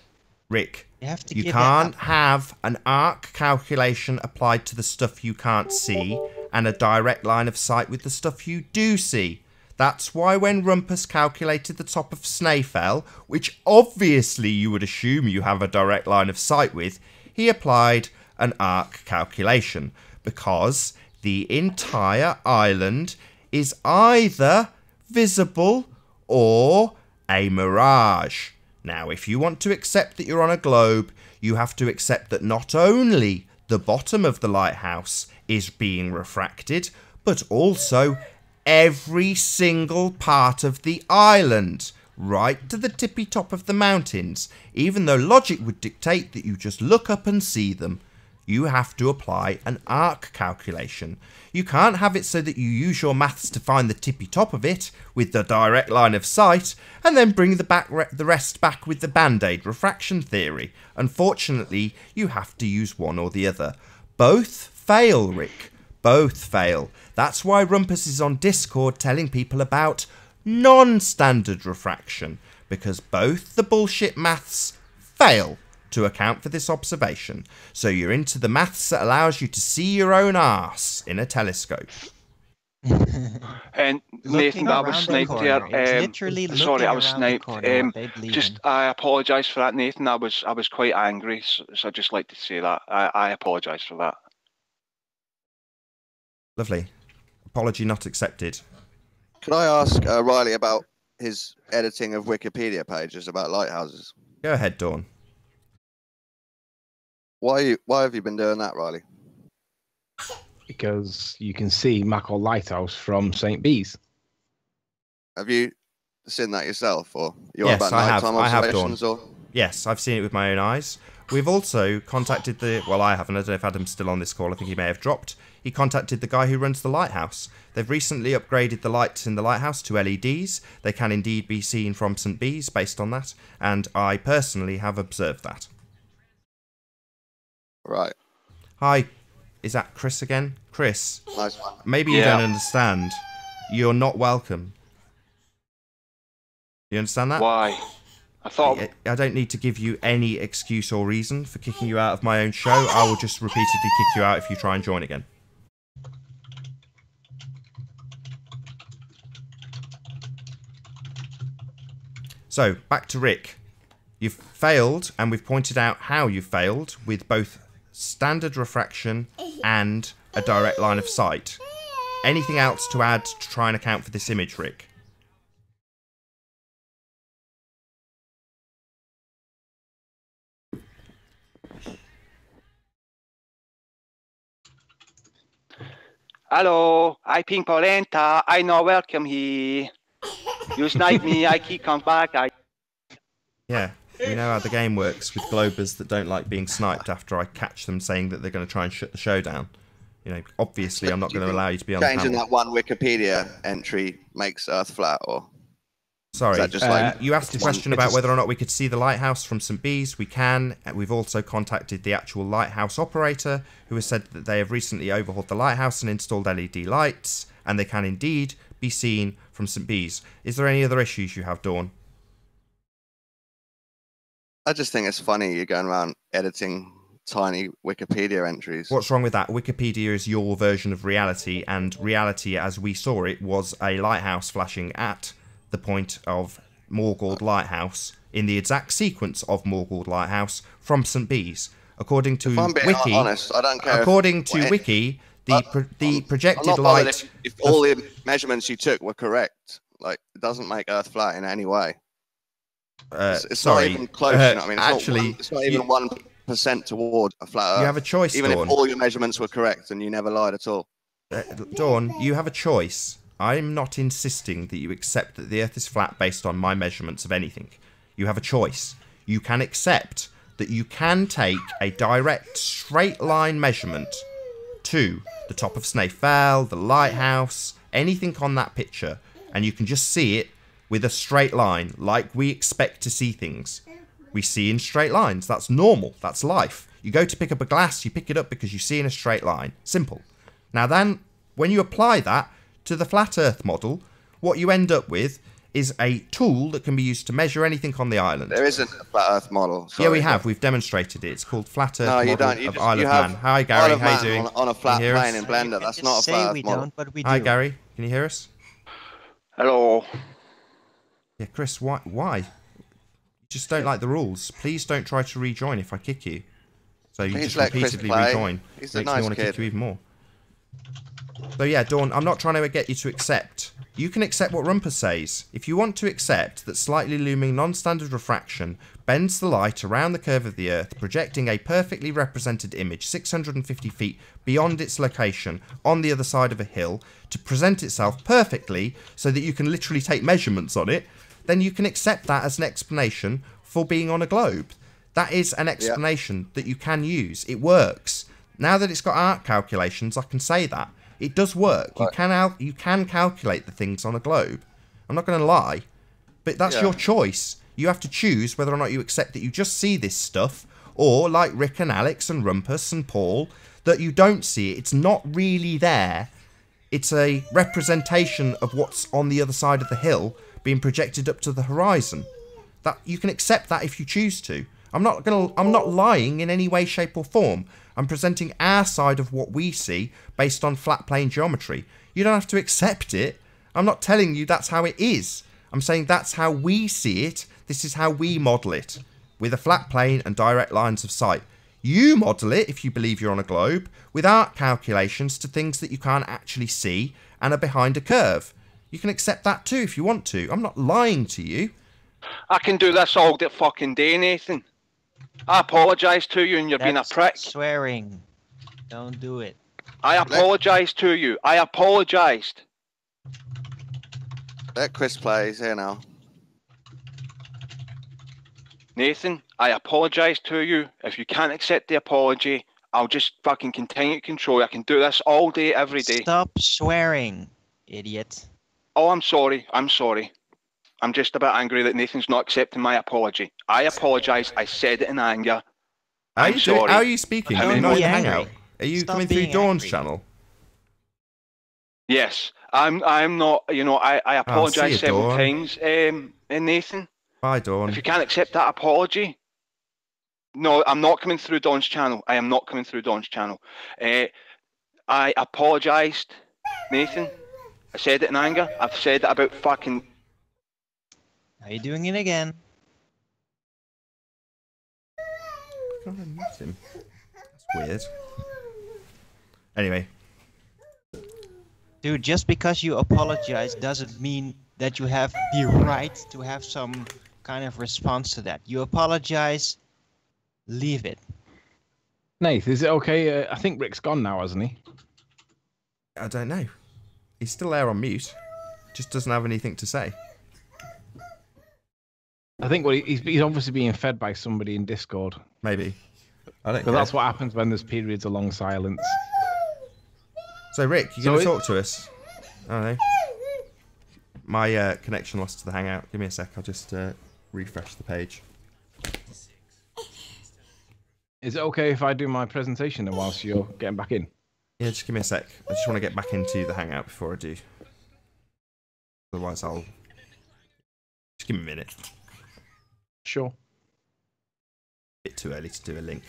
Rick, You have to you give that can't up. have an arc calculation applied to the stuff you can't see and a direct line of sight with the stuff you do see. That's why when Rumpus calculated the top of Snaefell, which obviously you would assume you have a direct line of sight with, he applied an arc calculation, because the entire island is either visible or a mirage. Now, if you want to accept that you're on a globe, you have to accept that not only the bottom of the lighthouse is being refracted, but also every single part of the island, right to the tippy top of the mountains, even though logic would dictate that you just look up and see them. you have to apply an arc calculation. You can't have it so that you use your maths to find the tippy top of it with the direct line of sight and then bring the rest back with the band-aid refraction theory. Unfortunately, you have to use one or the other. Both fail, Rick. Both fail. That's why Rumpus is on Discord telling people about non-standard refraction, because both the bullshit maths fail to account for this observation. So you're into the maths that allows you to see your own arse in a telescope. And Nathan, that was sniped there. Sorry, I was sniped. I apologise for that, Nathan. I was quite angry, so I'd just like to say that. I apologise for that. Lovely. Apology not accepted. Could I ask Riley about his editing of Wikipedia pages about lighthouses? Go ahead, Dawn. Why have you been doing that, Riley? Because you can see Mackel Lighthouse from St. Bees. Have you seen that yourself, or you're Yes, about I have. nighttime I have, observations, Dawn. or? Yes, I've seen it with my own eyes. We've also contacted I haven't. I don't know if Adam's still on this call. I think he may have dropped. He contacted the guy who runs the lighthouse. They've recently upgraded the lights in the lighthouse to LEDs. They can indeed be seen from St. Bees based on that, and I personally have observed that. Right. Hi, is that Chris again? Chris, Nice one. maybe you don't understand. You're not welcome. You understand that? Why? I thought... I don't need to give you any excuse or reason for kicking you out of my own show. I will just repeatedly kick you out if you try and join again. So, back to Rick. You've failed, and we've pointed out how you failed with both standard refraction and a direct line of sight. Anything else to add to try and account for this image, Rick? Hello, I ping polenta. I know welcome here. You snipe me, I keep come back. Yeah, we know how the game works with Globers that don't like being sniped after I catch them saying that they're going to try and shut the show down. You know, obviously I'm not going to allow you to be on the panel. Changing that one Wikipedia entry makes Earth flat, or? Sorry, Just like you asked a question about whether or not we could see the lighthouse from St. Bees. We can. We've also contacted the actual lighthouse operator, who has said that they have recently overhauled the lighthouse and installed LED lights, and they can indeed be seen from St. Bees. Is there any other issues you have, Dawn? I just think it's funny you're going around editing tiny Wikipedia entries. What's wrong with that? Wikipedia is your version of reality, and reality as we saw it was a lighthouse flashing at the point of Morgold Lighthouse in the exact sequence of Morgold Lighthouse from St. Bees. According to If I'm being Wiki, honest, I don't care. according to Wiki, the projected light. If all the measurements you took were correct, like it doesn't make Earth flat in any way. It's sorry, not even close. You know what I mean? actually, it's not even 1% toward a flat Earth. you have a choice, even Dawn. if all your measurements were correct and you never lied at all. Dawn, you have a choice. I'm not insisting that you accept that the Earth is flat based on my measurements of anything. You have a choice. You can accept that you can take a direct straight line measurement to the top of Snaefell, the lighthouse, anything on that picture, and you can just see it with a straight line, like we expect to see things. We see in straight lines. That's normal. That's life. You go to pick up a glass, you pick it up because you see in a straight line. Simple. Now then, when you apply that to the flat Earth model, what you end up with is a tool that can be used to measure anything on the island. There isn't a flat Earth model. Sorry, yeah, we have. We've demonstrated it. It's called Flat Earth No, you Model don't. You of just, Isle you of have Man. Hi, Gary. Isle of How you Man doing? on a flat Can you hear plane us? in Blender. That's not a Say flat we Earth model. don't, but we do. Hi, Gary. Can you hear us? Hello. Yeah, Chris, why? You just don't like the rules. Please don't try to rejoin if I kick you. So you Please just let Chris repeatedly play. rejoin. He's a Makes me nice want to kid. kick you even more. So yeah, Dawn, I'm not trying to get you to accept. You can accept what Rumpus says. If you want to accept that slightly looming non-standard refraction bends the light around the curve of the Earth, projecting a perfectly represented image 650 feet beyond its location on the other side of a hill to present itself perfectly so that you can literally take measurements on it, then you can accept that as an explanation for being on a globe. That is an explanation that you can use. It works. Now that it's got art calculations, I can say that. It does work. Right. You can calculate the things on a globe. I'm not going to lie. But that's your choice. You have to choose whether or not you accept that you just see this stuff, or, like Rick and Alex and Rumpus and Paul, that you don't see it. It's not really there. It's a representation of what's on the other side of the hill being projected up to the horizon. That you can accept that if you choose to. I'm not lying in any way, shape or form. I'm presenting our side of what we see based on flat plane geometry. You don't have to accept it. I'm not telling you that's how it is. I'm saying that's how we see it. This is how we model it, with a flat plane and direct lines of sight. You model it, if you believe you're on a globe, with art calculations to things that you can't actually see and are behind a curve. You can accept that too if you want to. I'm not lying to you. I can do this all the fucking day, Nathan. I apologise to you and you're being a prick. Swearing. Don't do it. I apologise to you. I apologised. Let Chris play. He's here now. Nathan, I apologise to you. If you can't accept the apology, I'll just fucking continue to control you. I can do this all day, every day. Stop swearing, idiot. Oh, I'm sorry. I'm sorry. I'm just a bit angry that Nathan's not accepting my apology. I apologise. I said it in anger. How are you speaking? You're not in the hangout. Are you coming through Dawn's channel? Yes. I'm not, you know, I apologise several times, Nathan. Bye, Dawn. If you can't accept that apology, no, I'm not coming through Dawn's channel. I am not coming through Dawn's channel. I apologised, Nathan. I said it in anger. I've said it about fucking... Are you doing it again? God, I missed him. That's weird. Anyway. Dude, just because you apologize doesn't mean that you have the right to have some kind of response to that. You apologize, leave it. Nath, is it okay? I think Rick's gone now, hasn't he? I don't know. He's still there on mute. Just doesn't have anything to say. I think he's obviously being fed by somebody in Discord. Maybe. I don't know. Because that's what happens when there's periods of long silence. So, Rick, you going to talk to us? I don't know. My connection lost to the Hangout. Give me a sec. I'll just refresh the page. Is it okay if I do my presentation then whilst you're getting back in? Yeah, just give me a sec. I just want to get back into the Hangout before I do. Otherwise, I'll... Just give me a minute. Sure. Bit too early to do a link.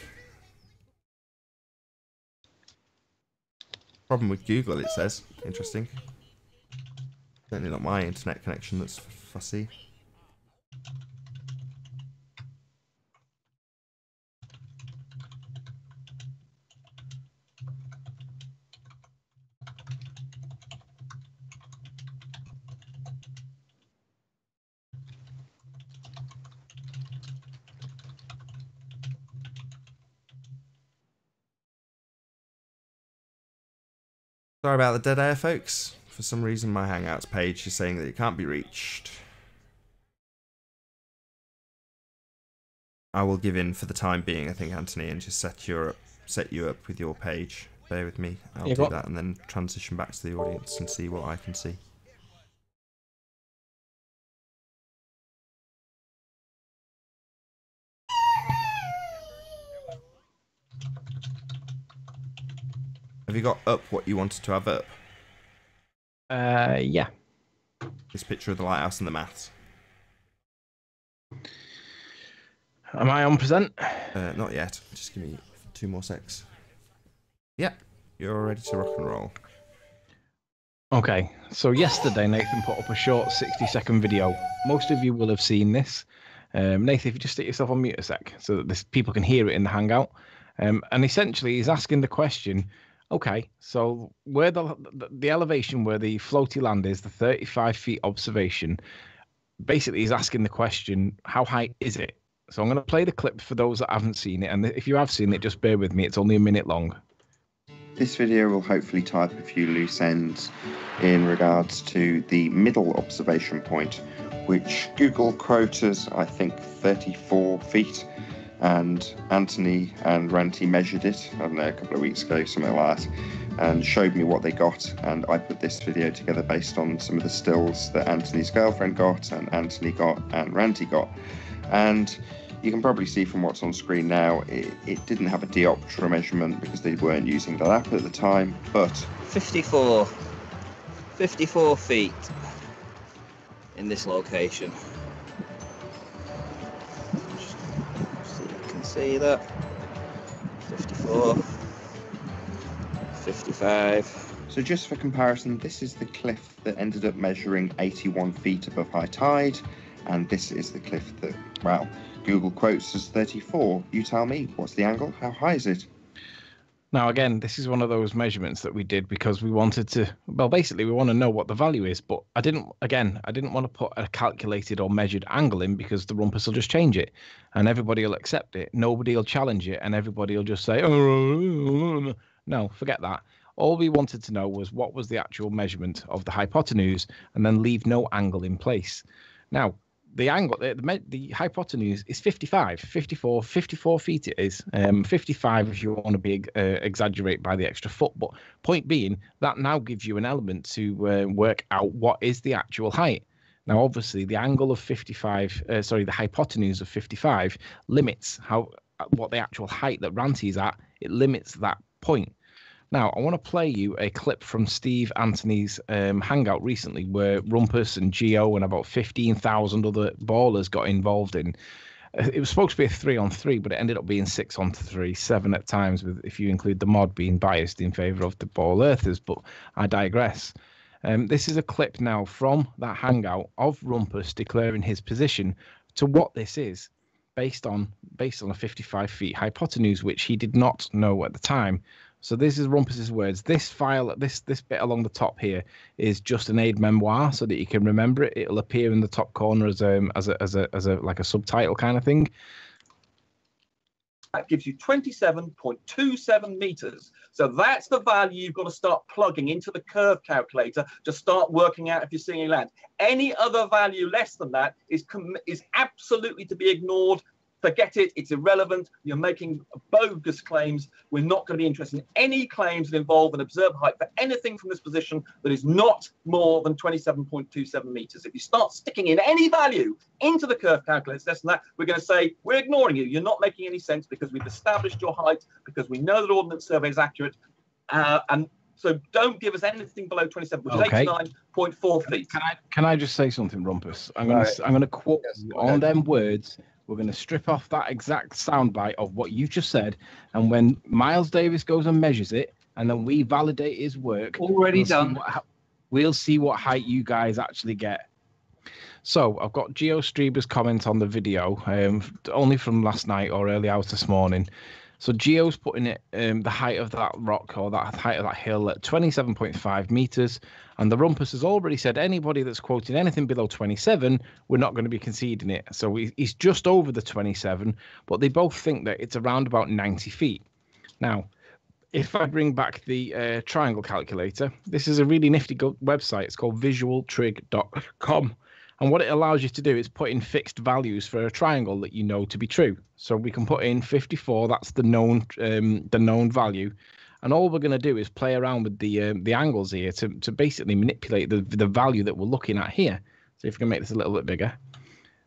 Problem with Google, it says. Interesting. Certainly not my internet connection that's fussy. Sorry about the dead air, folks. For some reason, my Hangouts page is saying that it can't be reached. I will give in for the time being, I think, Anthony, and just set you up with your page. Bear with me. I'll do that and then transition back to the audience and see what I can see. Have you got up what you wanted to have up? Yeah. This picture of the lighthouse and the maths. Am I on present? Not yet. Just give me 2 more secs. Yeah, you're ready to rock and roll. Okay, so yesterday Nathan put up a short 60-second video. Most of you will have seen this. Nathan, if you just stick yourself on mute a sec so that people can hear it in the Hangout. And essentially he's asking the question, okay, so where the elevation where the floaty land is, the 35 feet observation, basically he's asking the question, how high is it? So I'm going to play the clip for those that haven't seen it, and if you have seen it, just bear with me, it's only a minute long. This video will hopefully tie up a few loose ends in regards to the middle observation point, which Google quotas, I think, 34 feet. and Anthony and Ranty measured it, I don't know, a couple of weeks ago, something like that, and showed me what they got, and I put this video together based on some of the stills that Anthony's girlfriend got, and Anthony got, and Ranty got. And you can probably see from what's on screen now, it didn't have a dioptra measurement because they weren't using that app at the time, but 54 feet in this location. So you can see that. 54, 55. So just for comparison, this is the cliff that ended up measuring 81 feet above high tide, and this is the cliff that, well, Google quotes as 34. You tell me, what's the angle? How high is it? Now, again, this is one of those measurements that we did because we wanted to, well, basically we want to know what the value is, but I didn't want to put a calculated or measured angle in because the rumpus will just change it and everybody will accept it. Nobody will challenge it and everybody will just say, oh, no, forget that. All we wanted to know was what was the actual measurement of the hypotenuse and then leave no angle in place. Now, the angle, the hypotenuse is 54 feet it is. 55 if you want to be exaggerate by the extra foot. But point being, that now gives you an element to work out what is the actual height. Now, obviously, the angle of 55, the hypotenuse of 55 limits what the actual height that Ranty is at. It limits that point. Now, I want to play you a clip from Steve Anthony's hangout recently where Rumpus and Geo and about 15,000 other ballers got involved in. It was supposed to be a 3-on-3, but it ended up being 6-on-3, 7 at times, if you include the mod being biased in favour of the Ball Earthers, but I digress. This is a clip now from that hangout of Rumpus declaring his position to what this is based on a 55 feet hypotenuse, which he did not know at the time. So this is Rumpus's words. This file, this bit along the top here, is just an aid memoir, so that you can remember it. It'll appear in the top corner as a like a subtitle kind of thing. That gives you 27.27 meters. So that's the value you've got to start plugging into the curve calculator to start working out if you're seeing any land. Any other value less than that is absolutely to be ignored. Forget it. It's irrelevant. You're making bogus claims. We're not going to be interested in any claims that involve an observed height for anything from this position that is not more than 27.27 meters. If you start sticking in any value into the curve calculator less than that, we're going to say, we're ignoring you. You're not making any sense because we've established your height, because we know that Ordnance Survey is accurate. And so don't give us anything below 27, which is 89.4 feet. Can I just say something, Rumpus? I'm going to quote on them words. We're going to strip off that exact soundbite of what you just said. And when Miles Davis goes and measures it, and then we validate his work. Already done. We'll see what height you guys actually get. So I've got Geo Streber's comment on the video, only from last night or early hours this morning. So Geo's putting it the height of that rock or that height of that hill at 27.5 meters. And the Rumpus has already said anybody that's quoting anything below 27, we're not going to be conceding it. So he's just over the 27, but they both think that it's around about 90 feet. Now, if I bring back the triangle calculator, this is a really nifty website. It's called visualtrig.com. And what it allows you to do is put in fixed values for a triangle that you know to be true. So we can put in 54, that's the known value. And all we're going to do is play around with the angles here to basically manipulate the value that we're looking at here. So if we can make this a little bit bigger.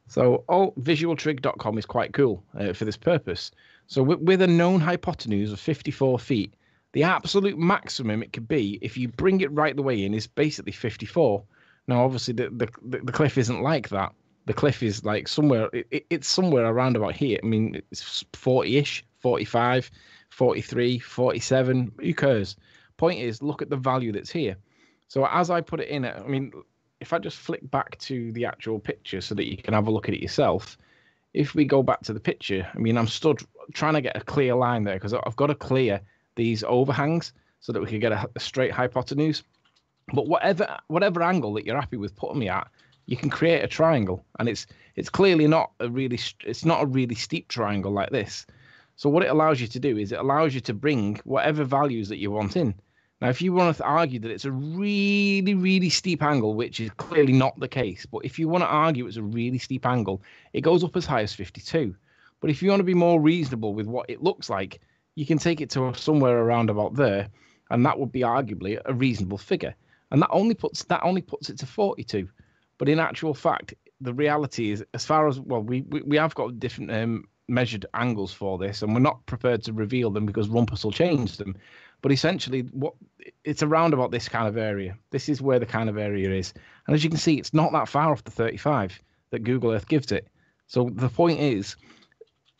So visualtrig.com is quite cool for this purpose. So with a known hypotenuse of 54 feet, the absolute maximum it could be, if you bring it right the way in, is basically 54. Now, obviously, the cliff isn't like that. The cliff is like somewhere, it's somewhere around about here. I mean, it's 40-ish, 45, 43, 47, who cares? Point is, look at the value that's here. So as I put it in, I mean, if I just flick back to the actual picture so that you can have a look at it yourself, if we go back to the picture, I mean, I'm stood trying to get a clear line there because I've got to clear these overhangs so that we can get a straight hypotenuse. But whatever angle that you're happy with putting me at, you can create a triangle, and it's clearly not a really steep triangle like this. So what it allows you to do is it allows you to bring whatever values that you want in. Now, if you want to argue that it's a really, really steep angle, which is clearly not the case, but if you want to argue it's a really steep angle, it goes up as high as 52. But if you want to be more reasonable with what it looks like, you can take it to somewhere around about there, and that would be arguably a reasonable figure. And that only puts it to 42. But in actual fact, the reality is, as far as, well, we have got different measured angles for this, and we're not prepared to reveal them because Rumpus will change them. But essentially, it's around about this kind of area. This is where the kind of area is. And as you can see, it's not that far off the 35 that Google Earth gives it. So the point is,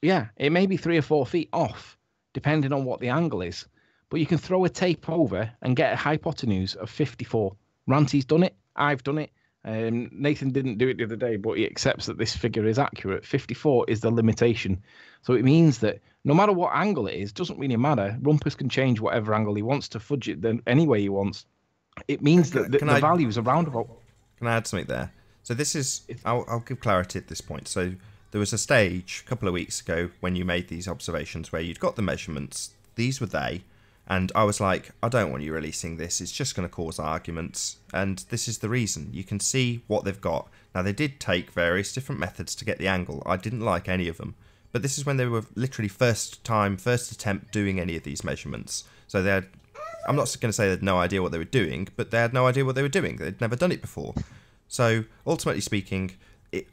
yeah, it may be 3 or 4 feet off, depending on what the angle is. But you can throw a tape over and get a hypotenuse of 54. Ranty's done it. I've done it. Nathan didn't do it the other day, but he accepts that this figure is accurate. 54 is the limitation. So it means that no matter what angle it is, doesn't really matter. Rumpus can change whatever angle he wants to fudge it any way he wants. It means that the value is around about. Can I add something there? So this is, I'll give clarity at this point. So there was a stage a couple of weeks ago when you made these observations where you'd got the measurements. These were they. And I was like, I don't want you releasing this. It's just going to cause arguments. And this is the reason. You can see what they've got. Now, they did take various different methods to get the angle. I didn't like any of them. But this is when they were literally first attempt doing any of these measurements. So they had, I'm not going to say they had no idea what they were doing, but they had no idea what they were doing. They'd never done it before. So, ultimately speaking,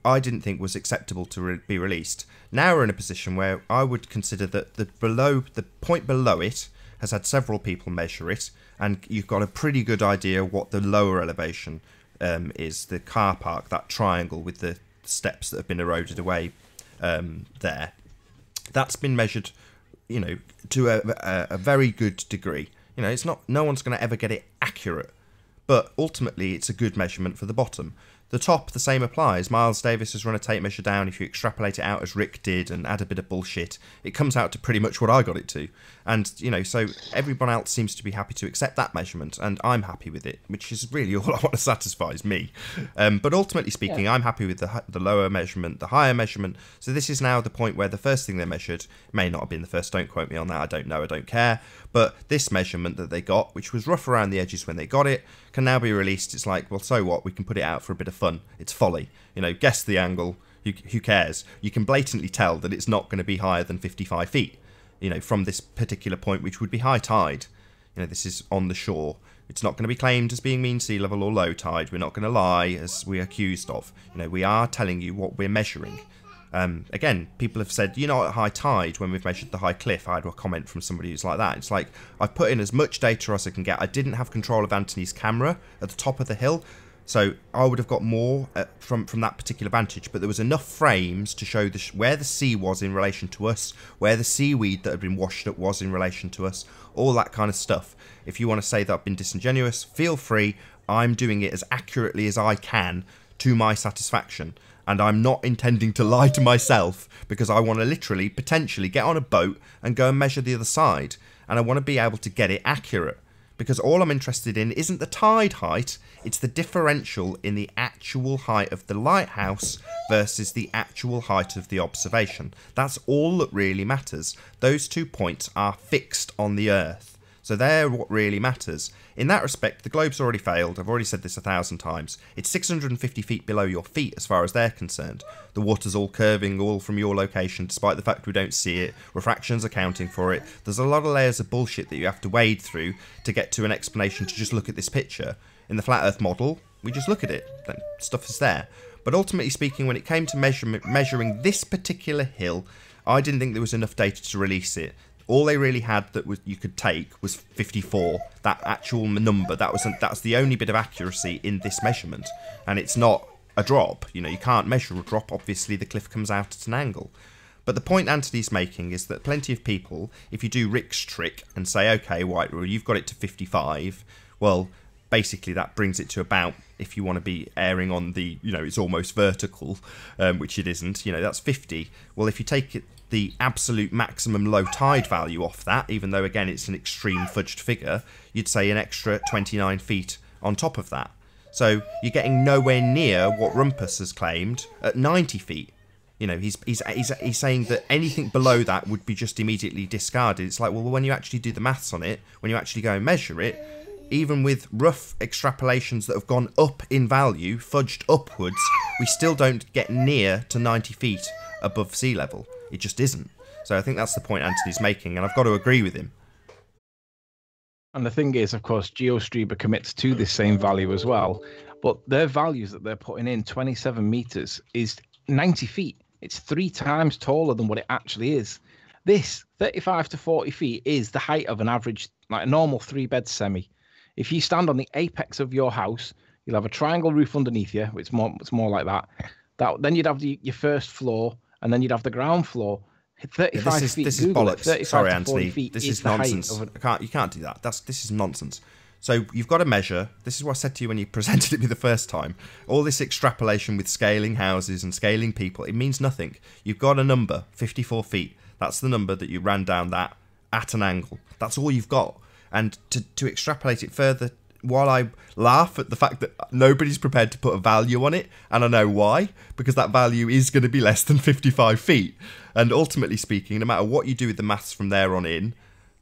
I didn't think was acceptable to be released. Now we're in a position where I would consider that the point below it has had several people measure it, and you've got a pretty good idea what the lower elevation is, the car park, that triangle with the steps that have been eroded away there. That's been measured, you know, to a very good degree. You know, it's not, no one's going to ever get it accurate, but ultimately it's a good measurement for the bottom. The top, the same applies. Miles Davis has run a tape measure down. If you extrapolate it out as Rick did and add a bit of bullshit, it comes out to pretty much what I got it to. And, you know, so everyone else seems to be happy to accept that measurement, and I'm happy with it, which is really all I want to satisfy is me. But ultimately speaking, I'm happy with the lower measurement, the higher measurement. So this is now the point where the first thing they measured, may not have been the first, don't quote me on that, I don't know, I don't care. But this measurement that they got, which was rough around the edges when they got it, can now be released. It's like, well, so what? We can put it out for a bit of fun. It's folly. You know, guess the angle. Who cares? You can blatantly tell that it's not going to be higher than 55 feet, you know, from this particular point, which would be high tide. You know, this is on the shore. It's not going to be claimed as being mean sea level or low tide. We're not going to lie as we're accused of. You know, we are telling you what we're measuring. Again, people have said, you know, at high tide, when we've measured the high cliff, I had a comment from somebody who's like that. It's like, I've put in as much data as I can get. I didn't have control of Anthony's camera at the top of the hill, so I would have got more from that particular vantage, but there was enough frames to show where the sea was in relation to us, where the seaweed that had been washed up was in relation to us, all that kind of stuff. If you want to say that I've been disingenuous, feel free. I'm doing it as accurately as I can to my satisfaction. And I'm not intending to lie to myself, because I want to literally, potentially get on a boat and go and measure the other side. And I want to be able to get it accurate. Because all I'm interested in isn't the tide height, it's the differential in the actual height of the lighthouse versus the actual height of the observation. That's all that really matters. Those 2 points are fixed on the Earth. So they're what really matters. In that respect, the globe's already failed. I've already said this 1,000 times. It's 650 feet below your feet as far as they're concerned. The water's all curving all from your location, despite the fact we don't see it. Refraction's accounting for it. There's a lot of layers of bullshit that you have to wade through to get to an explanation to just look at this picture. In the Flat Earth model, we just look at it. Then stuff is there. But ultimately speaking, when it came to measuring this particular hill, I didn't think there was enough data to release it. All they really had that you could take was 54, that actual number. That's the only bit of accuracy in this measurement. And it's not a drop. You know, you can't measure a drop. Obviously, the cliff comes out at an angle. But the point Anthony's making is that plenty of people, if you do Rick's trick and say, okay, White Rule, you've got it to 55, well, basically that brings it to about, if you want to be erring on the, you know, it's almost vertical, which it isn't, you know, that's 50. Well, if you take it, the absolute maximum low tide value off that, even though again it's an extreme fudged figure, you'd say an extra 29 feet on top of that. So you're getting nowhere near what Rumpus has claimed at 90 feet. You know, he's saying that anything below that would be just immediately discarded. It's like, well, when you actually do the maths on it, when you actually go and measure it, even with rough extrapolations that have gone up in value, fudged upwards, we still don't get near to 90 feet above sea level. It just isn't. So I think that's the point Anthony's making, and I've got to agree with him. And the thing is, of course, GeoStreamer commits to this same value as well, but their values that they're putting in, 27 meters, is 90 feet. It's 3 times taller than what it actually is. This 35 to 40 feet is the height of an average, like a normal 3-bed semi. If you stand on the apex of your house, you'll have a triangle roof underneath you. It's more like that. Then you'd have your first floor, and then you'd have the ground floor. 35 feet. This is Google bollocks. it, Sorry, Anthony. This is nonsense. You can't do that. This is nonsense. So you've got to measure. This is what I said to you when you presented it me the first time. All this extrapolation with scaling houses and scaling people, it means nothing. You've got a number, 54 feet. That's the number that you ran down that at an angle. That's all you've got. And to extrapolate it further, while I laugh at the fact that nobody's prepared to put a value on it, and I know why, because that value is going to be less than 55 feet. And ultimately speaking, no matter what you do with the maths from there on in,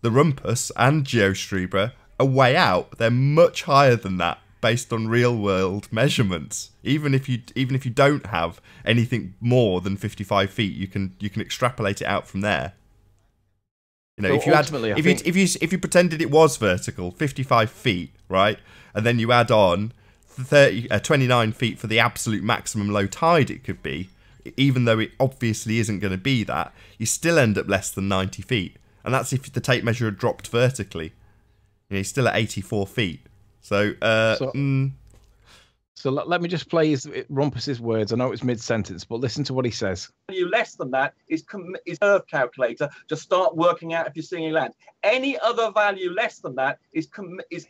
the Rumpus and GeoStreamer are way out. They're much higher than that based on real world measurements. Even if you don't have anything more than 55 feet, you can extrapolate it out from there. You know, so if you pretended it was vertical, 55 feet, right, and then you add on 29 feet for the absolute maximum low tide it could be, even though it obviously isn't going to be that, you still end up less than 90 feet, and that's if the tape measure had dropped vertically. You know, you're still at 84 feet. So let me just play Rumpus's words. I know it's mid-sentence, but listen to what he says. Less than that is curve calculator. Just start working out if you're seeing any land. Any other value less than that is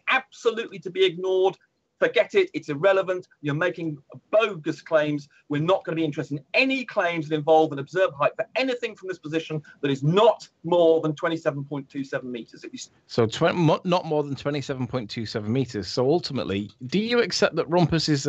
absolutely to be ignored. Forget it. It's irrelevant. You're making bogus claims. We're not going to be interested in any claims that involve an observed height for anything from this position that is not more than 27.27 meters. So not more than 27.27 meters. So ultimately, do you accept that Rumpus's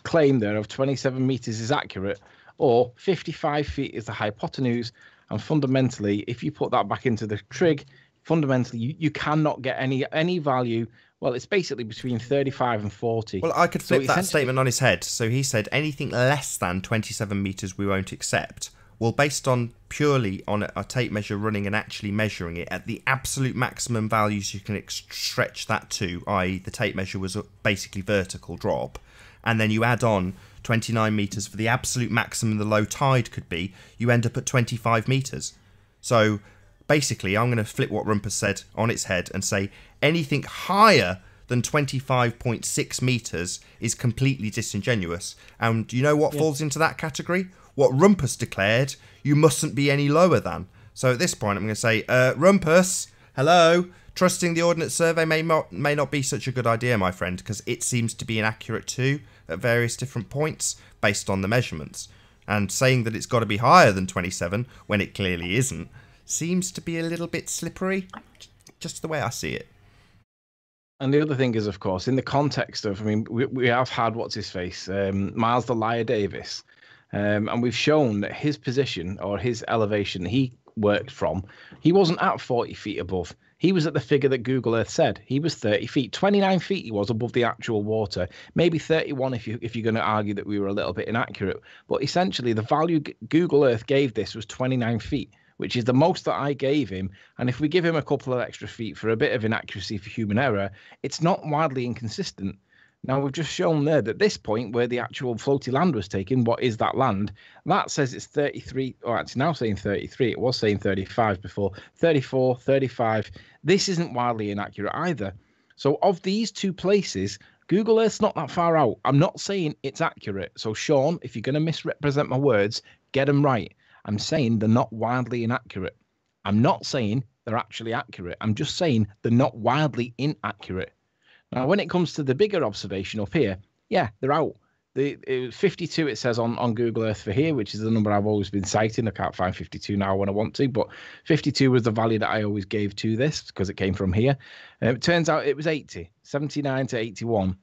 claim there of 27 meters is accurate, or 55 feet is the hypotenuse? And fundamentally, if you put that back into the trig, fundamentally you cannot get any value. Well, it's basically between 35 and 40. Well, I could flip that statement on his head. So he said anything less than 27 meters we won't accept. Well, based on purely on a tape measure running and actually measuring it at the absolute maximum values you can stretch that to, i.e. the tape measure was basically vertical drop, and then you add on 29 meters for the absolute maximum the low tide could be, you end up at 25 meters. So basically, I'm going to flip what Rumpus said on its head and say anything higher than 25.6 meters is completely disingenuous. And you know what falls into that category? What Rumpus declared, you mustn't be any lower than. So at this point, I'm going to say, Rumpus, hello. Trusting the Ordnance Survey may not be such a good idea, my friend, because it seems to be inaccurate too at various different points based on the measurements. And saying that it's got to be higher than 27 when it clearly isn't seems to be a little bit slippery, just the way I see it. And the other thing is, of course, in the context of, I mean, we have had, what's his face, Miles the Liar Davis, and we've shown that his position or his elevation he worked from, he wasn't at 40 feet above. He was at the figure that Google Earth said. He was 30 feet, 29 feet he was above the actual water, maybe 31 if you're going to argue that we were a little bit inaccurate. But essentially, the value Google Earth gave this was 29 feet. Which is the most that I gave him. And if we give him a couple of extra feet for a bit of inaccuracy for human error, it's not wildly inconsistent. Now, we've just shown there that this point where the actual floaty land was taken, what is that land? That says it's 33, or it's now saying 33. It was saying 35 before. 34, 35. This isn't wildly inaccurate either. So of these two places, Google Earth's not that far out. I'm not saying it's accurate. So, Sean, if you're going to misrepresent my words, get them right. I'm saying they're not wildly inaccurate. I'm not saying they're actually accurate. I'm just saying they're not wildly inaccurate. Now, when it comes to the bigger observation up here, yeah, they're out. It was 52, it says on Google Earth for here, which is the number I've always been citing. I can't find 52 now when I want to, but 52 was the value that I always gave to this because it came from here. It turns out it was 80, 79 to 81.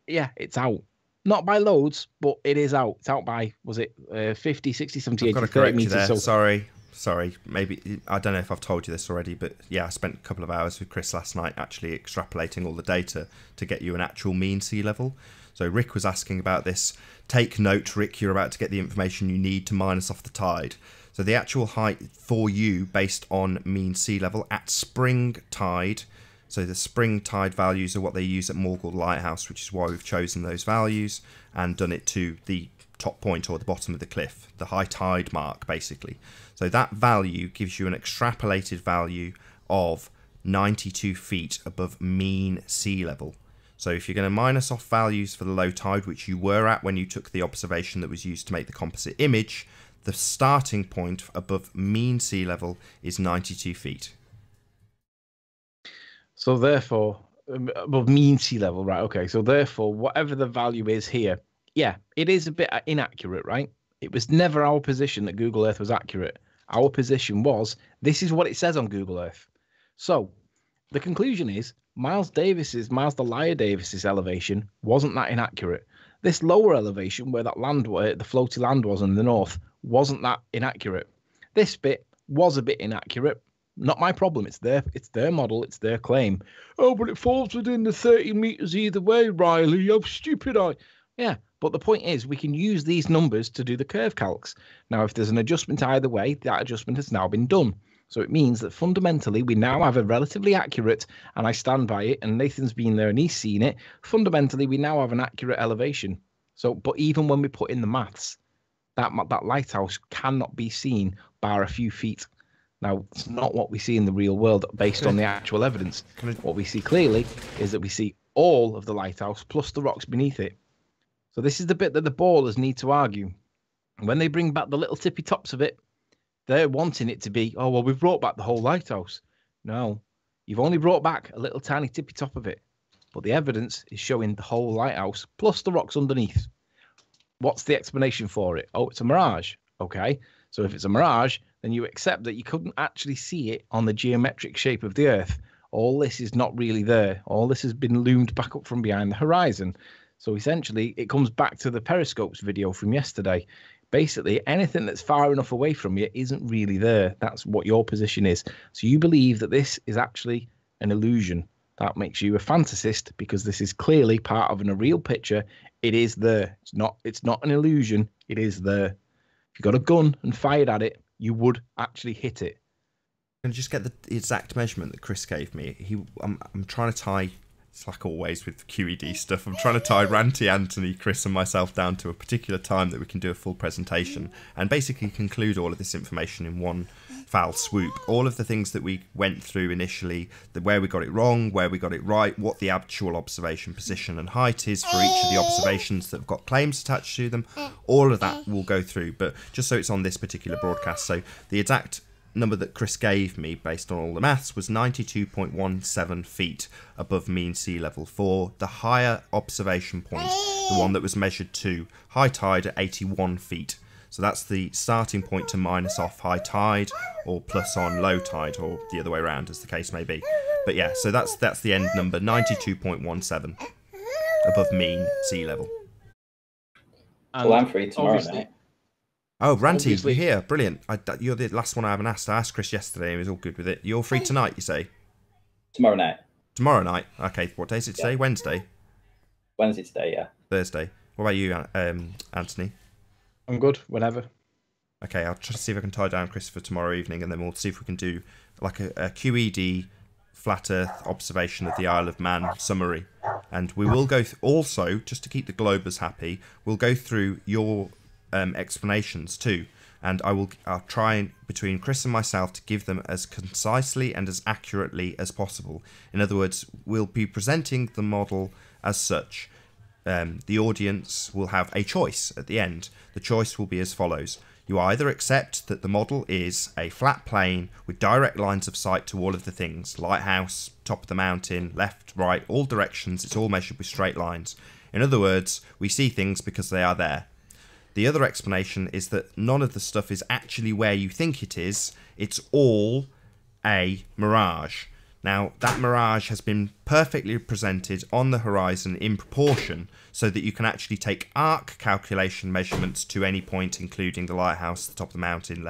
It's out. Not by loads, but it is out. It's out by, was it 50, 60, 70, 80, 30 meters? So, sorry. sorry, maybe, I don't know if I've told you this already, but yeah, I spent a couple of hours with Chris last night actually extrapolating all the data to get you an actual mean sea level. So Rick was asking about this. Take note, Rick, you're about to get the information you need to minus off the tide. So the actual height for you based on mean sea level at spring tide. So the spring tide values are what they use at Morgul Lighthouse, which is why we've chosen those values and done it to the top point or the bottom of the cliff, the high tide mark basically. So that value gives you an extrapolated value of 92 feet above mean sea level. So if you're going to minus off values for the low tide, which you were at when you took the observation that was used to make the composite image, the starting point above mean sea level is 92 feet. So therefore, above mean sea level, right? Okay, so therefore, whatever the value is here, yeah, it is a bit inaccurate, right? It was never our position that Google Earth was accurate. Our position was, this is what it says on Google Earth. So the conclusion is, Miles the Liar Davis's elevation wasn't that inaccurate. This lower elevation where that land, the floaty land was in the north, wasn't that inaccurate. This bit was a bit inaccurate. Not my problem. It's their model. It's their claim. Oh, but it falls within the 30 meters either way, Riley. How stupid I. Yeah, but the point is we can use these numbers to do the curve calcs. Now, if there's an adjustment either way, that adjustment has now been done. So it means that fundamentally we now have a relatively accurate, and I stand by it, and Nathan's been there and he's seen it, fundamentally we now have an accurate elevation. So, but even when we put in the maths, that lighthouse cannot be seen bar a few feet. Now, it's not what we see in the real world based on the actual evidence. What we see clearly is that we see all of the lighthouse plus the rocks beneath it. So this is the bit that the ballers need to argue. When they bring back the little tippy tops of it, they're wanting it to be, oh, well, we've brought back the whole lighthouse. No, you've only brought back a little tiny tippy top of it. But the evidence is showing the whole lighthouse plus the rocks underneath. What's the explanation for it? Oh, it's a mirage. Okay, so if it's a mirage, then you accept that you couldn't actually see it on the geometric shape of the Earth. All this is not really there. All this has been loomed back up from behind the horizon. So essentially, it comes back to the periscopes video from yesterday. Basically, anything that's far enough away from you isn't really there. That's what your position is. So you believe that this is actually an illusion. That makes you a fantasist because this is clearly part of a real picture. It is there. It's not an illusion. It is there. If you got a gun and fired at it, you would actually hit it. Can I just get the exact measurement that Chris gave me? I'm trying to tie, it's like always with QED stuff, I'm trying to tie Ranty, Anthony, Chris and myself down to a particular time that we can do a full presentation and basically conclude all of this information in one foul swoop. All of the things that we went through initially, where we got it wrong, where we got it right, what the actual observation position and height is for each of the observations that have got claims attached to them, all of that we'll go through, but just so it's on this particular broadcast. So the exact number that Chris gave me based on all the maths was 92.17 feet above mean sea level for the higher observation point, the one that was measured to high tide at 81 feet. So that's the starting point to minus off high tide or plus on low tide, or the other way around as the case may be. But yeah, so that's the end number, 92.17 above mean sea level. Well, I'm free tomorrow night. Oh, Ranty, you're here. Brilliant. You're the last one I haven't asked. I asked Chris yesterday and he was all good with it. You're free tonight, you say? Tomorrow night. Tomorrow night? Okay, what day is it today? Yeah. Wednesday? Wednesday today, yeah. Thursday. What about you, Anthony? I'm good, whenever. Okay, I'll try to see if I can tie down Chris for tomorrow evening and then we'll see if we can do like a QED flat Earth observation of the Isle of Man summary. And we will go also, just to keep the Globers happy, we'll go through your explanations too, and I'll try between Chris and myself to give them as concisely and as accurately as possible. In other words, we'll be presenting the model as such. The audience will have a choice at the end. The choice will be as follows. You either accept that the model is a flat plane with direct lines of sight to all of the things, lighthouse, top of the mountain, left, right, all directions, it's all measured with straight lines. In other words, we see things because they are there. The other explanation is that none of the stuff is actually where you think it is. It's all a mirage. Now, that mirage has been perfectly presented on the horizon in proportion so that you can actually take arc calculation measurements to any point, including the lighthouse, the top of the mountain,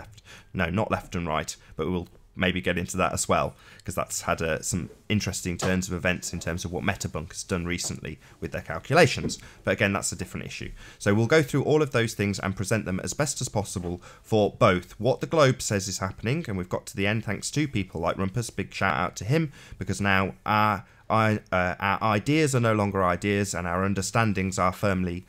not left and right, but we'll maybe get into that as well, because that's had some interesting turns of events in terms of what Metabunk has done recently with their calculations. But again, that's a different issue. So we'll go through all of those things and present them as best as possible for both what the globe says is happening, and we've got to the end thanks to people like Rumpus. Big shout out to him, because now our ideas are no longer ideas, and our understandings are firmly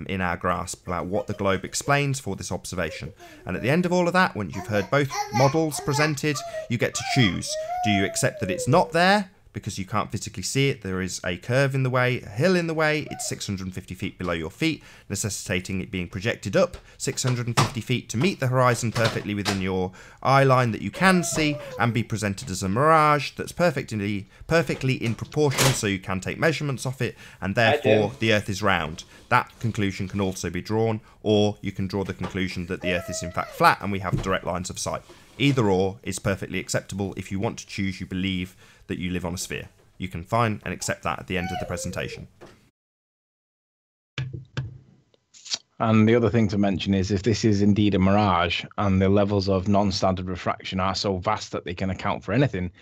in our grasp about what the globe explains for this observation. And at the end of all of that, once you've heard both models presented, you get to choose. Do you accept that it's not there because you can't physically see it? There is a curve in the way, a hill in the way, it's 650 feet below your feet, necessitating it being projected up 650 feet to meet the horizon perfectly within your eye line that you can see, and be presented as a mirage that's perfectly in proportion so you can take measurements off it, and therefore the Earth is round. That conclusion can also be drawn, or you can draw the conclusion that the Earth is in fact flat and we have direct lines of sight. Either or is perfectly acceptable. If you want to choose, you believe that you live on a sphere, you can find and accept that at the end of the presentation. And the other thing to mention is, if this is indeed a mirage and the levels of non-standard refraction are so vast that they can account for anything,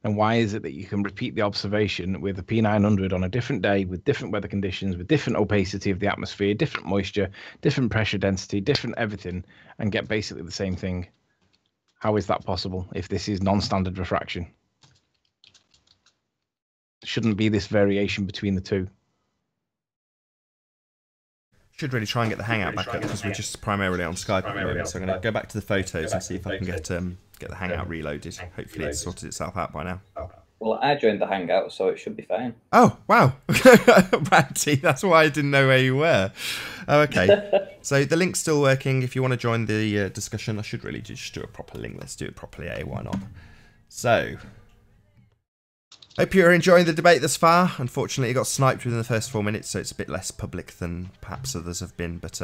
then why is it that you can repeat the observation with a P900 on a different day, with different weather conditions, with different opacity of the atmosphere, different moisture, different pressure density, different everything, and get basically the same thing? How is that possible if this is non-standard refraction? Shouldn't be this variation between the two. Should really try and get the Hangout back up, because we're just primarily on Skype at the moment. So I'm going to go back to the photos and see if I can get the Hangout reloaded. Hopefully it's sorted itself out by now. Well, I joined the Hangout, so it should be fine. Oh, wow. Ranty, that's why I didn't know where you were. Oh, okay. So the link's still working. If you want to join the discussion, I should really just do a proper link. Let's do it properly, why not? So, hope you're enjoying the debate thus far. Unfortunately, it got sniped within the first 4 minutes, so it's a bit less public than perhaps others have been, but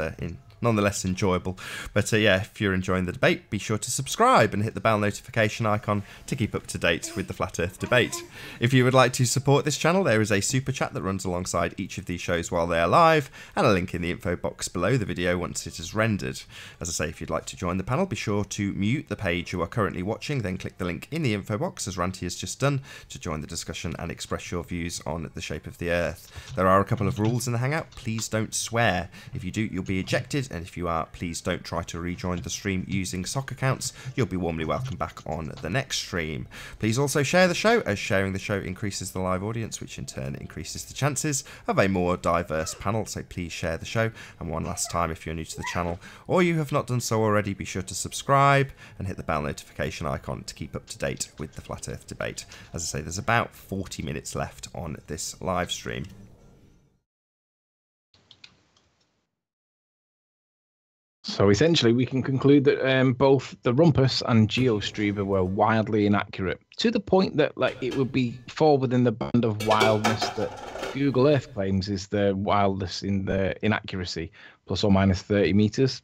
nonetheless enjoyable. But yeah, if you're enjoying the debate, be sure to subscribe and hit the bell notification icon to keep up to date with the Flat Earth debate. If you would like to support this channel, there is a super chat that runs alongside each of these shows while they are live, and a link in the info box below the video once it is rendered. As I say, if you'd like to join the panel, be sure to mute the page you are currently watching, then click the link in the info box, as Ranty has just done, to join the discussion and express your views on the shape of the Earth. There are a couple of rules in the Hangout. Please don't swear. If you do, you'll be ejected, and if you are, please don't try to rejoin the stream using sock accounts. You'll be warmly welcome back on the next stream. Please also share the show, as sharing the show increases the live audience, which in turn increases the chances of a more diverse panel. So please share the show. And one last time, if you're new to the channel or you have not done so already, be sure to subscribe and hit the bell notification icon to keep up to date with the Flat Earth debate. As I say, there's about 40 minutes left on this live stream. So essentially, we can conclude that both the Rumpus and GeoStreamer were wildly inaccurate, to the point that it would fall within the band of wildness that Google Earth claims is the wildness in the inaccuracy, plus or minus 30 meters.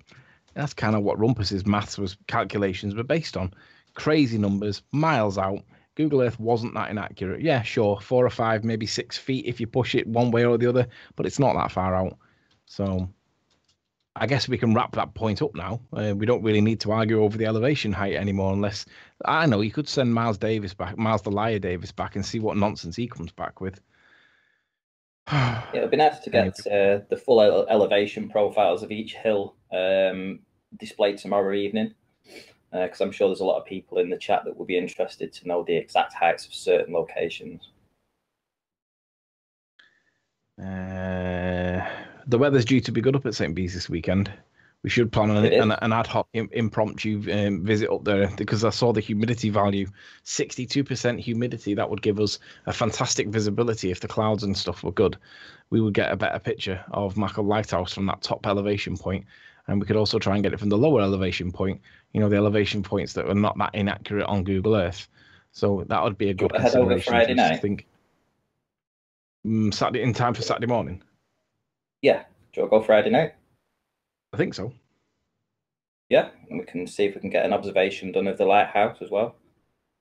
That's kind of what Rumpus's calculations were based on. Crazy numbers, miles out. Google Earth wasn't that inaccurate. Yeah, sure, 4 or 5, maybe 6 feet if you push it one way or the other, but it's not that far out. So I guess we can wrap that point up now. We don't really need to argue over the elevation height anymore, unless, I know, you could send Miles the Liar Davis back and see what nonsense he comes back with. Yeah, it'd be nice to get the full elevation profiles of each hill displayed tomorrow evening, because I'm sure there's a lot of people in the chat that would be interested to know the exact heights of certain locations. The weather's due to be good up at St. Bees this weekend. We should plan an ad hoc impromptu visit up there, because I saw the humidity value, 62% humidity. That would give us a fantastic visibility. If the clouds and stuff were good, we would get a better picture of Machel Lighthouse from that top elevation point. And we could also try and get it from the lower elevation point, the elevation points that are not that inaccurate on Google Earth. So that would be a good consideration. Head over Friday night? I think. Saturday, in time for Saturday morning? Yeah. Do you want to go Friday night? I think so. Yeah, and we can see if we can get an observation done of the lighthouse as well.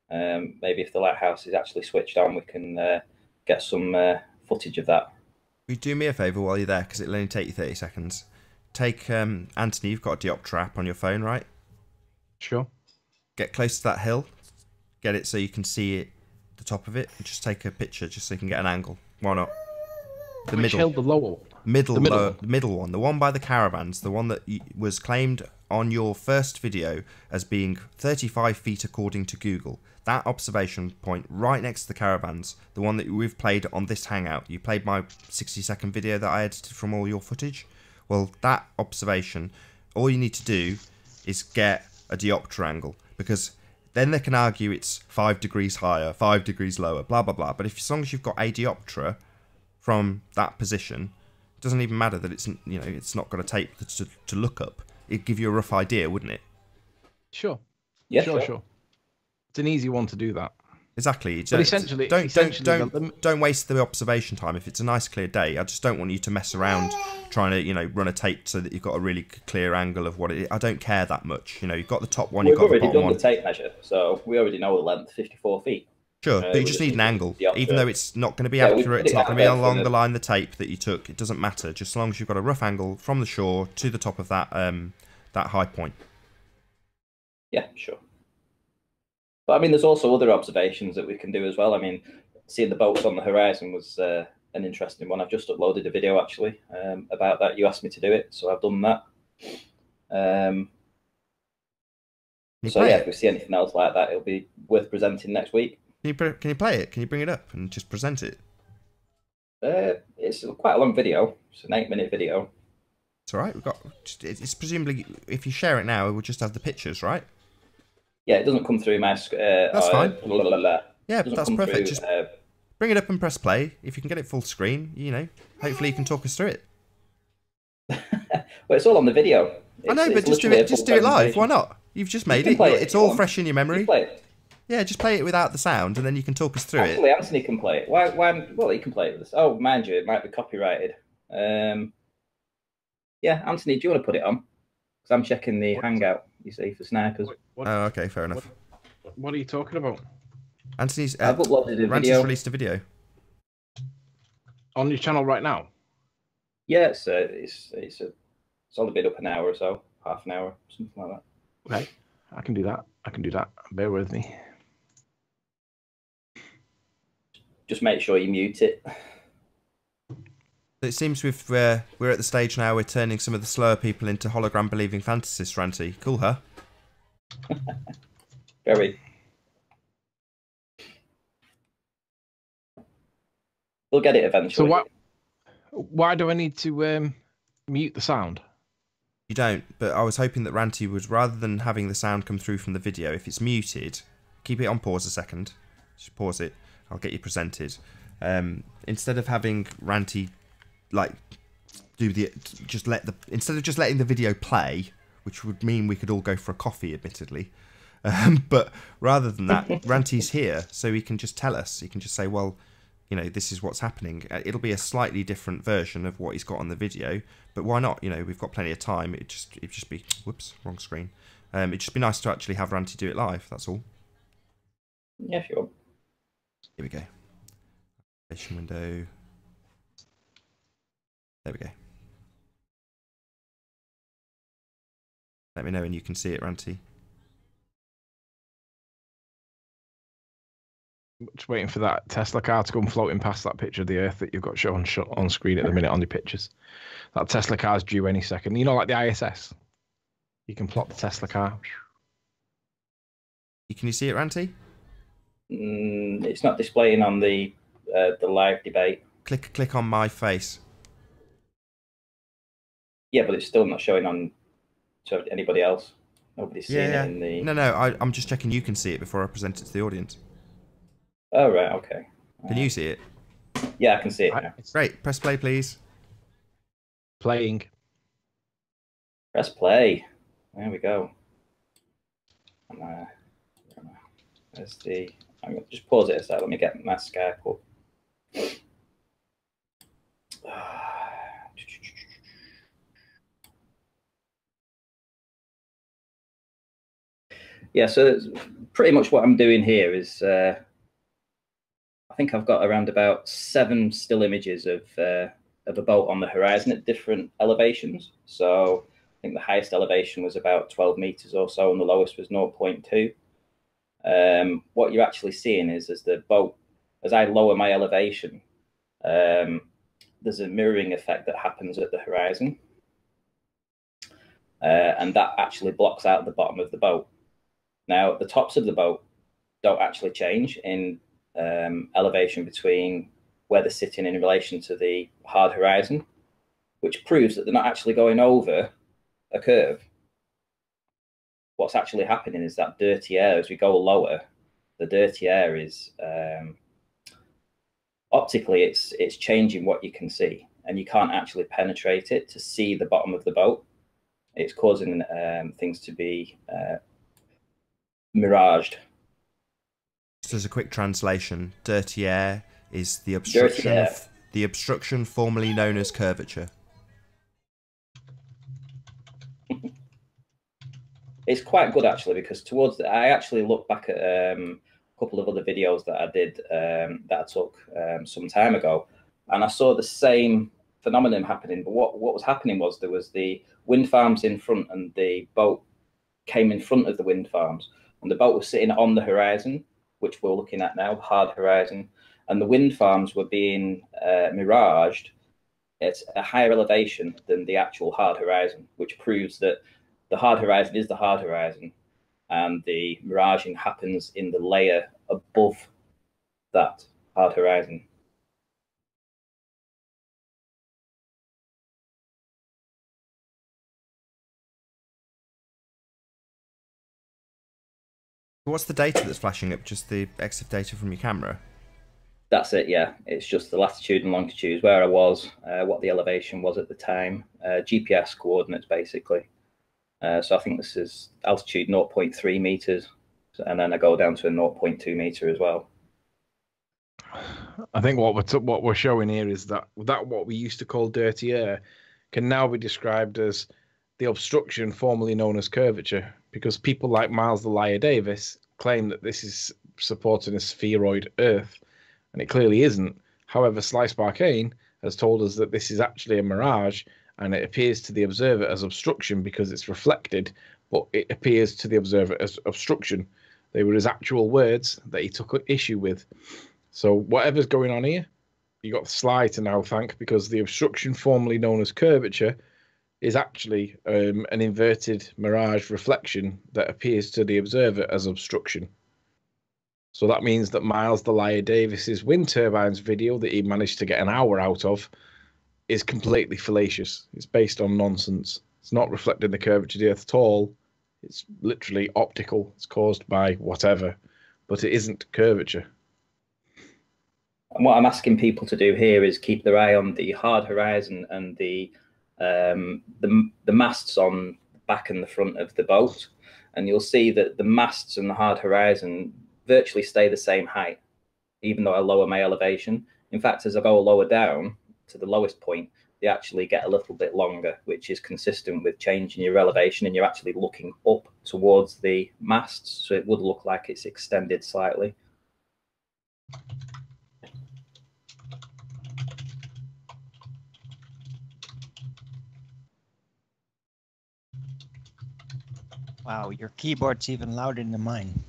Maybe if the lighthouse is actually switched on, we can get some footage of that. Will you do me a favour while you're there, because it'll only take you 30 seconds. Take, Anthony, you've got a Dioptra app on your phone, right? Sure. Get close to that hill. Get it so you can see it, the top of it. And just take a picture just so you can get an angle. Why not? The Which hill? The lower one? Middle one. The one by the caravans. The one that was claimed on your first video as being 35 feet according to Google. That observation point right next to the caravans, the one that we've played on this hangout. You played my 60-second video that I edited from all your footage. Well, that observation, all you need to do is get a diopter angle, because then they can argue it's 5 degrees higher, 5 degrees lower, blah, blah, blah. But if as long as you've got a diopter from that position, it doesn't even matter that it's, you know, it's not got a tape to look up. It'd give you a rough idea, wouldn't it? Sure. Yeah, sure. It's an easy one to do that. Exactly. But essentially, don't waste the observation time. If it's a nice clear day, I just don't want you to mess around trying to, you know, run a tape so that you've got a really clear angle of what it is. I don't care that much. You know, you've got the top one, you've got the bottom one. We've already done the tape measure, so we already know the length, 54 feet. Sure, but you just need an angle. Even though it's not going to be accurate, it's not going to be along the line the tape that you took. It doesn't matter, just as long as you've got a rough angle from the shore to the top of that that high point. Yeah, sure. But I mean, there's also other observations that we can do as well. I mean, seeing the boats on the horizon was an interesting one. I've just uploaded a video actually about that. You asked me to do it, so I've done that. So yeah, if we see anything else like that, it'll be worth presenting next week. Can you play it? Can you bring it up and just present it? It's quite a long video. It's an 8-minute video. It's all right. It's presumably, if you share it now, we'll just have the pictures, right? Yeah, it doesn't come through my. That's fine. Yeah, that's perfect. Through, just bring it up and press play. If you can get it full screen, you know, hopefully you can talk us through it. Well, it's all on the video. I know, but just do it live. Why not? You've just made it. It's all fresh in your memory. Yeah, just play it without the sound, and then you can talk us through it. Actually, Anthony can play it. Why? Well, he can play it with us. Oh, mind you, it might be copyrighted. Yeah, Anthony, do you want to put it on? Because I'm checking the Hangout, you see, for snipers. Oh, okay, fair enough. What are you talking about? Anthony's I've uploaded a Ranty's video. Released a video on your channel right now. Yeah, it's only been up an hour or so, half an hour, something like that. Okay, I can do that. Bear with me. Just make sure you mute it. It seems we're at the stage now we're turning some of the slower people into hologram believing fantasists, Ranty. Cool, huh? Very. We'll get it eventually. So why do I need to mute the sound? You don't, but I was hoping that Ranty would, rather than having the sound come through from the video, if it's muted, keep it on pause a second. Just pause it. I'll get you presented. Instead of having Ranty like instead of just letting the video play, which would mean we could all go for a coffee, admittedly. But rather than that, Ranty's here, so he can just tell us. He can just say, well, you know, this is what's happening. It'll be a slightly different version of what he's got on the video, but why not? You know, we've got plenty of time. It'd just be, whoops, wrong screen. It'd just be nice to actually have Ranty do it live. That's all. Yeah, sure. Here we go. Application window. There we go. Let me know when you can see it, Ranty. Just waiting for that Tesla car to come floating past that picture of the Earth that you've got shown on screen at the minute on your pictures. That Tesla car's due any second. You know, like the ISS. You can plot the Tesla car. Can you see it, Ranty? It's not displaying on the live debate. Click on my face. Yeah, but it's still not showing on to anybody else. Nobody's seeing it in the. No, I'm just checking you can see it before I present it to the audience. Oh right, okay. Can you see it? Yeah, I can see it now. Great. Press play, please. Playing. Press play. There we go. There's the. I'm gonna just pause it a sec. Let me get my Skype up. Yeah, so pretty much what I'm doing here is I think I've got around about 7 still images of a boat on the horizon at different elevations. So I think the highest elevation was about 12 meters or so, and the lowest was 0.2. What you're actually seeing is as the boat, as I lower my elevation, there's a mirroring effect that happens at the horizon. And that actually blocks out the bottom of the boat. Now, the tops of the boat don't actually change in elevation between where they're sitting in relation to the hard horizon, which proves that they're not actually going over a curve. What's actually happening is that dirty air, as we go lower, the dirty air is optically it's changing what you can see, and you can't actually penetrate it to see the bottom of the boat. It's causing things to be miraged. Just as a quick translation, dirty air is the obstruction formerly known as curvature. It's quite good actually, because I actually look back at a couple of other videos that I did that I took some time ago, and I saw the same phenomenon happening. But what was happening was there was the wind farms in front, and the boat came in front of the wind farms, and the boat was sitting on the horizon, which we're looking at now, hard horizon, and the wind farms were being miraged at a higher elevation than the actual hard horizon, which proves that the hard horizon is the hard horizon, and the miraging happens in the layer above that hard horizon. What's the data that's flashing up? Just the EXIF data from your camera? That's it, yeah. It's just the latitude and longitude, where I was, what the elevation was at the time, GPS coordinates, basically. So I think this is altitude 0.3 meters, and then I go down to a 0.2 meter as well. I think what we're showing here is that what we used to call dirty air can now be described as the obstruction formerly known as curvature, because people like Miles the Liar Davis claim that this is supporting a spheroid Earth, and it clearly isn't. However, Slice Arcane has told us that this is actually a mirage, and it appears to the observer as obstruction because it's reflected, but it appears to the observer as obstruction. They were his actual words that he took issue with. So whatever's going on here, you got Sly to now thank, because the obstruction formerly known as curvature is actually an inverted mirage reflection that appears to the observer as obstruction. So that means that Miles the Liar Davis's wind turbines video that he managed to get an hour out of is completely fallacious. It's based on nonsense. It's not reflecting the curvature of the Earth at all. It's literally optical. It's caused by whatever, but it isn't curvature. And what I'm asking people to do here is keep their eye on the hard horizon and the masts on the back and the front of the boat, and you'll see that the masts and the hard horizon virtually stay the same height, even though I lower my elevation. In fact, as I go lower down to the lowest point, they actually get a little bit longer, which is consistent with changing your elevation, and you're actually looking up towards the masts, so it would look like it's extended slightly. Wow, your keyboard's even louder than mine.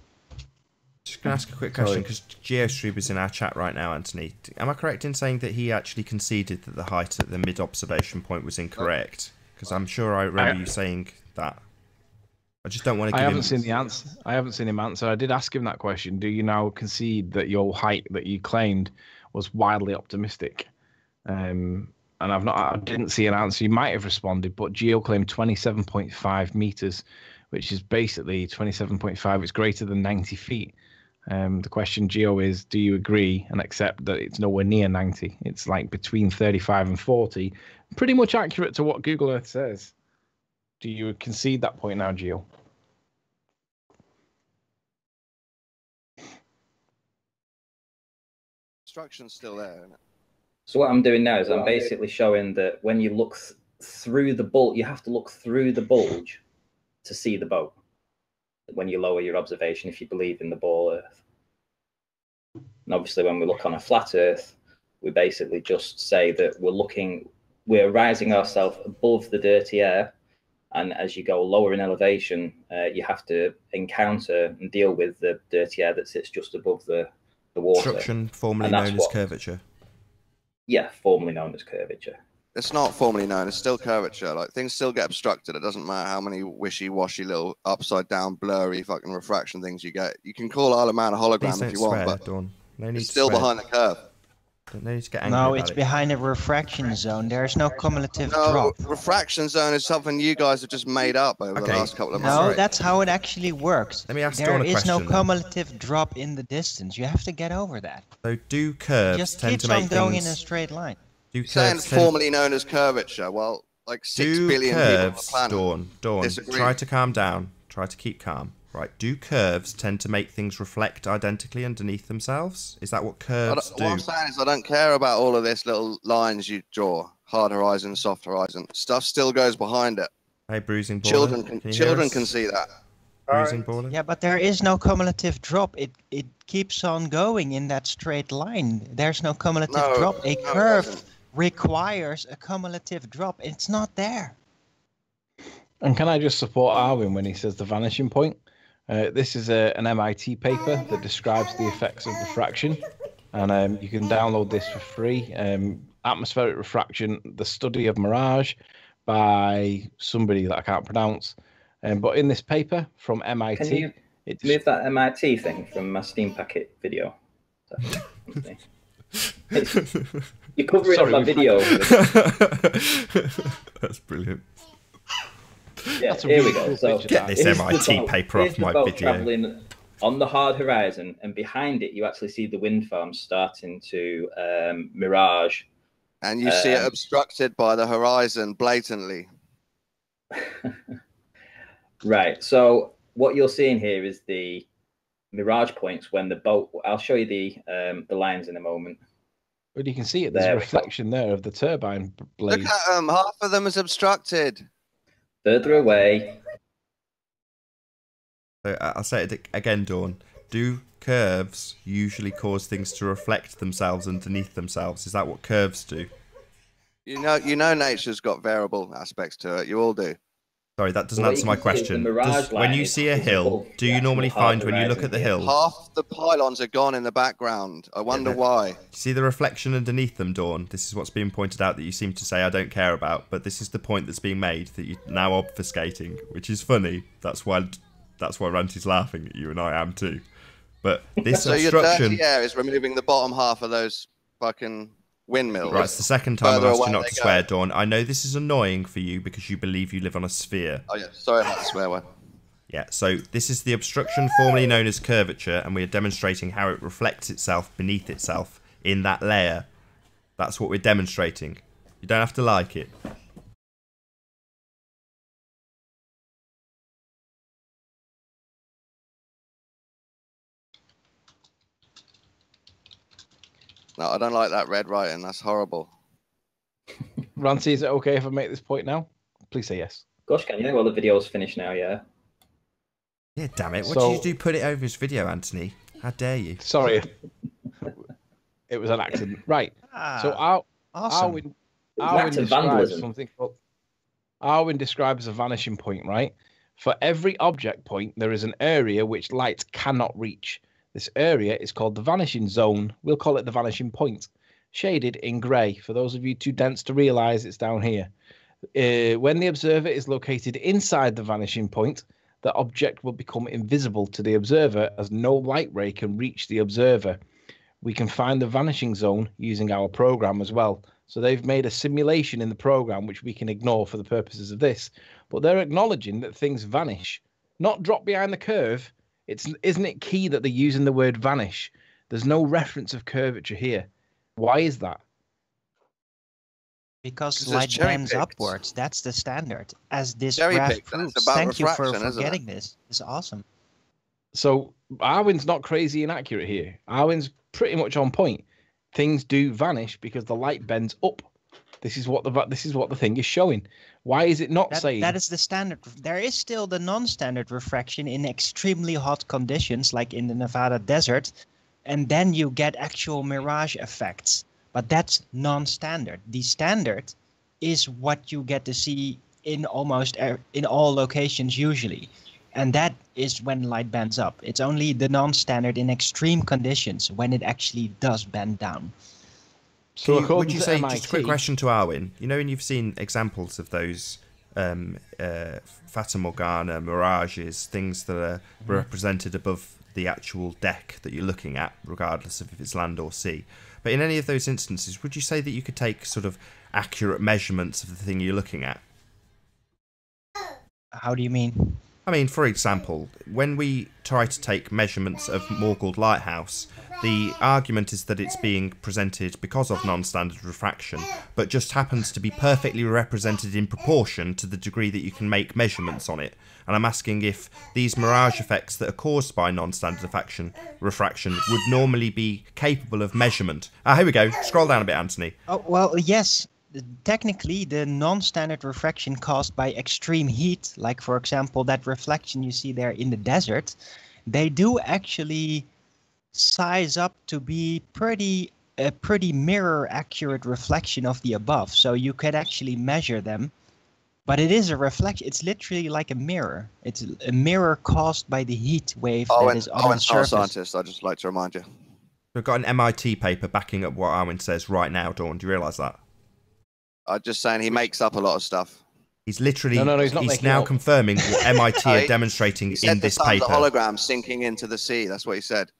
Just going to ask a quick question, because GeoStream is in our chat right now, Anthony. Am I correct in saying that he actually conceded that the height at the mid-observation point was incorrect? Because I'm sure I remember you saying that. I just don't want to give him... I haven't seen him answer. I did ask him that question. Do you now concede that your height that you claimed was wildly optimistic? And I didn't see an answer. You might have responded, but Geo claimed 27.5 meters, which is basically 27.5. It's greater than 90 feet. The question, Geo, is do you agree and accept that it's nowhere near 90? It's like between 35 and 40. Pretty much accurate to what Google Earth says. Do you concede that point now, Geo? Obstruction's still there, isn't it? So what I'm doing now is I'm basically showing that when you look through the bulge, you have to look through the bulge to see the boat. when you lower your observation, if you believe in the ball Earth. And obviously, when we look on a flat Earth, we basically just say that we're rising ourselves above the dirty air. And as you go lower in elevation, you have to encounter and deal with the dirty air that sits just above the water. Obstruction, formerly known as curvature. Yeah, formerly known as curvature. It's not formally known. It's still curvature. Like, things still get obstructed. It doesn't matter how many wishy-washy little upside-down, blurry fucking refraction things you get. You can call Isle of Man a hologram if you want, but Dawn. No need it's still behind the curve. No need to get angry No, about it's it. behind a refraction zone. There's no cumulative No, drop. refraction zone is something you guys have just made up over the last couple of months. No, that's how it actually works. Let me ask There Dawn a is no question then. cumulative drop in the distance. You have to get over that. So do curves Just tend keeps to make on going things... in a straight line. Do Saying curves it's tend... formerly known as curvature. Well, like 6 billion people on the curves, planet. Dawn, disagree. try to calm down. Try to keep calm. Right, do curves tend to make things reflect identically underneath themselves? Is that what curves do? What I'm saying is I don't care about all of this little lines you draw. Hard horizon, soft horizon. Stuff still goes behind it. Hey, Bruising Baller. Children can you hear children us? can see that. Bruising Baller? Yeah, but there is no cumulative drop. It keeps on going in that straight line. There's no cumulative drop. A no, it curve doesn't. requires a cumulative drop. It's not there. And can I just support Arwin when he says the vanishing point? This is an MIT paper that describes the effects of refraction, and you can download this for free. Atmospheric Refraction, the Study of Mirage, by somebody that I can't pronounce. But in this paper from MIT... Can you move that MIT thing from my Steam Packet video? You're covering up my video. That's brilliant. Yeah, here we go. So get this MIT paper off my video. Traveling on the hard horizon, and behind it, you actually see the wind farms starting to mirage. And you see it obstructed by the horizon blatantly. Right. So what you're seeing here is the mirage points when the boat. I'll show you the lines in a moment. But you can see it. There's a reflection there of the turbine blade. Look at them. Half of them is obstructed. Further away. So I'll say it again, Dawn. Do curves usually cause things to reflect themselves underneath themselves? Is that what curves do? You know, nature's got variable aspects to it. You all do. Sorry, that doesn't answer my question. When you see a hill, do you normally find when you look at the hill... Half the pylons are gone in the background. I wonder why. See the reflection underneath them, Dawn? This is what's being pointed out that you seem to say I don't care about, but this is the point that's being made that you're now obfuscating, which is funny. That's why Ranty's laughing at you, and I am too. But this so obstruction... your dirty air is removing the bottom half of those fucking windmills. Right, it's the second time I've asked you not to swear, Dawn. I know this is annoying for you because you believe you live on a sphere. Oh, yeah. Sorry about the swear word. Yeah, so this is the obstruction formerly known as curvature, and we are demonstrating how it reflects itself beneath itself in that layer. That's what we're demonstrating. You don't have to like it. No, I don't like that red writing. That's horrible. Ranty, is it okay if I make this point now? Please say yes. Gosh, can you? Well, the video's finished now, yeah. Yeah, damn it. What did you do? Put it over his video, Anthony. How dare you? Sorry. It was an accident. Right. So awesome. Arwin describes something called... Arwin describes a vanishing point, right? For every object point, there is an area which light cannot reach. This area is called the vanishing zone. We'll call it the vanishing point. Shaded in grey. For those of you too dense to realise, it's down here. When the observer is located inside the vanishing point, the object will become invisible to the observer as no light ray can reach the observer. We can find the vanishing zone using our program as well. So they've made a simulation in the program which we can ignore for the purposes of this. But they're acknowledging that things vanish, not drop behind the curve. Isn't it key that they're using the word vanish? There's no reference of curvature here. Why is that? Because light bends upwards. That's the standard. As this graph proves. Thank you for getting this. It's awesome. So Arwin's not crazy inaccurate here. Arwin's pretty much on point. Things do vanish because the light bends up. This is what the thing is showing. Why is it not saying that is the standard? There is still the non-standard refraction in extremely hot conditions, like in the Nevada desert, and then you get actual mirage effects. But that's non-standard. The standard is what you get to see in in all locations usually, and that is when light bends up. It's only the non-standard in extreme conditions when it actually does bend down. So would you say, MIT, just a quick question to Arwin, you know, when you've seen examples of those Fata Morgana, mirages, things that are represented above the actual deck that you're looking at, regardless of if it's land or sea. But in any of those instances, would you say that you could take sort of accurate measurements of the thing you're looking at? How do you mean? I mean, for example, when we try to take measurements of Morgul Lighthouse, the argument is that it's being presented because of non-standard refraction, but just happens to be perfectly represented in proportion to the degree that you can make measurements on it. And I'm asking if these mirage effects that are caused by non-standard refraction would normally be capable of measurement. Here we go. Scroll down a bit, Anthony. Oh, well, yes. Technically, the non-standard refraction caused by extreme heat, like, for example, that reflection you see there in the desert, they do actually size up to be a pretty mirror accurate reflection of the above. So you could actually measure them, but it is a reflection. It's literally like a mirror. It's a mirror caused by the heat wave that is on the surface. Scientist, I'd just like to remind you. We've got an MIT paper backing up what Arwin says right now, Dawn. Do you realise that? I'm just saying he makes up a lot of stuff. He's literally, he's now confirming what MIT are demonstrating in this paper. The hologram sinking into the sea. That's what he said.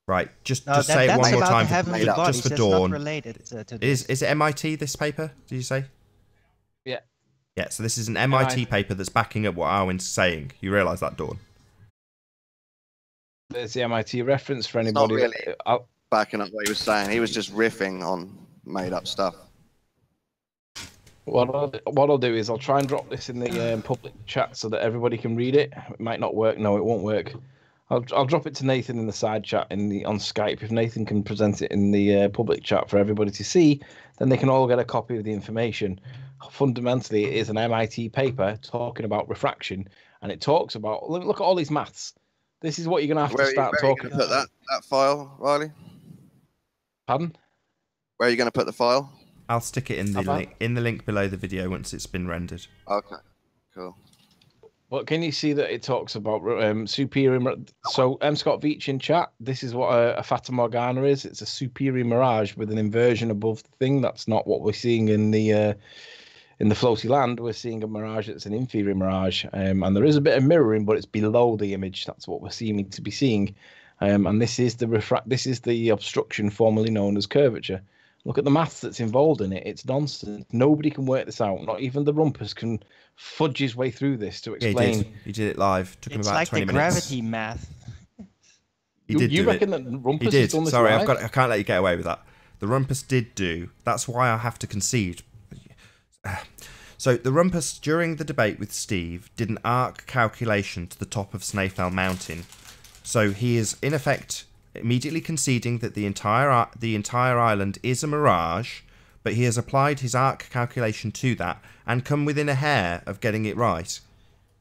Right, just say it one more time just for Dawn. Is it MIT, this paper, did you say? Yeah. Yeah, so this is an MIT paper that's backing up what Arwin's saying. You realise that, Dawn? There's the MIT reference for anybody. Not really backing up what he was saying. He was just riffing on made-up stuff. What I'll do is I'll try and drop this in the public chat so that everybody can read it. It might not work. No, it won't work. I'll drop it to Nathan in the side chat on Skype. If Nathan can present it in the public chat for everybody to see, then they can all get a copy of the information. Fundamentally, it is an MIT paper talking about refraction, and it talks about, look at all these maths. This is what you're going to have to start talking about. Where are you going to put that file, Riley? Pardon? Where are you going to put the file? I'll stick it in the link below the video once it's been rendered. Okay, cool. Well, can you see that it talks about superior? So, Scott Veach in chat, this is what a Fata Morgana is. It's a superior mirage with an inversion above the thing. That's not what we're seeing in the floaty land. We're seeing a mirage that's an inferior mirage, and there is a bit of mirroring, but it's below the image. That's what we're seeming to be seeing, and this is the obstruction formerly known as curvature. Look at the maths that's involved in it. It's nonsense. Nobody can work this out. Not even the Rumpus can fudge his way through this to explain. Yeah, he did it live. Took him about 20 minutes. It's like the gravity math. You reckon that Rumpus has done this Sorry, live? I can't let you get away with that. The Rumpus did do. That's why I have to concede. So the Rumpus, during the debate with Steve, did an arc calculation to the top of Snaefell Mountain. So he is, in effect, immediately conceding that the entire island is a mirage, but he has applied his arc calculation to that and come within a hair of getting it right.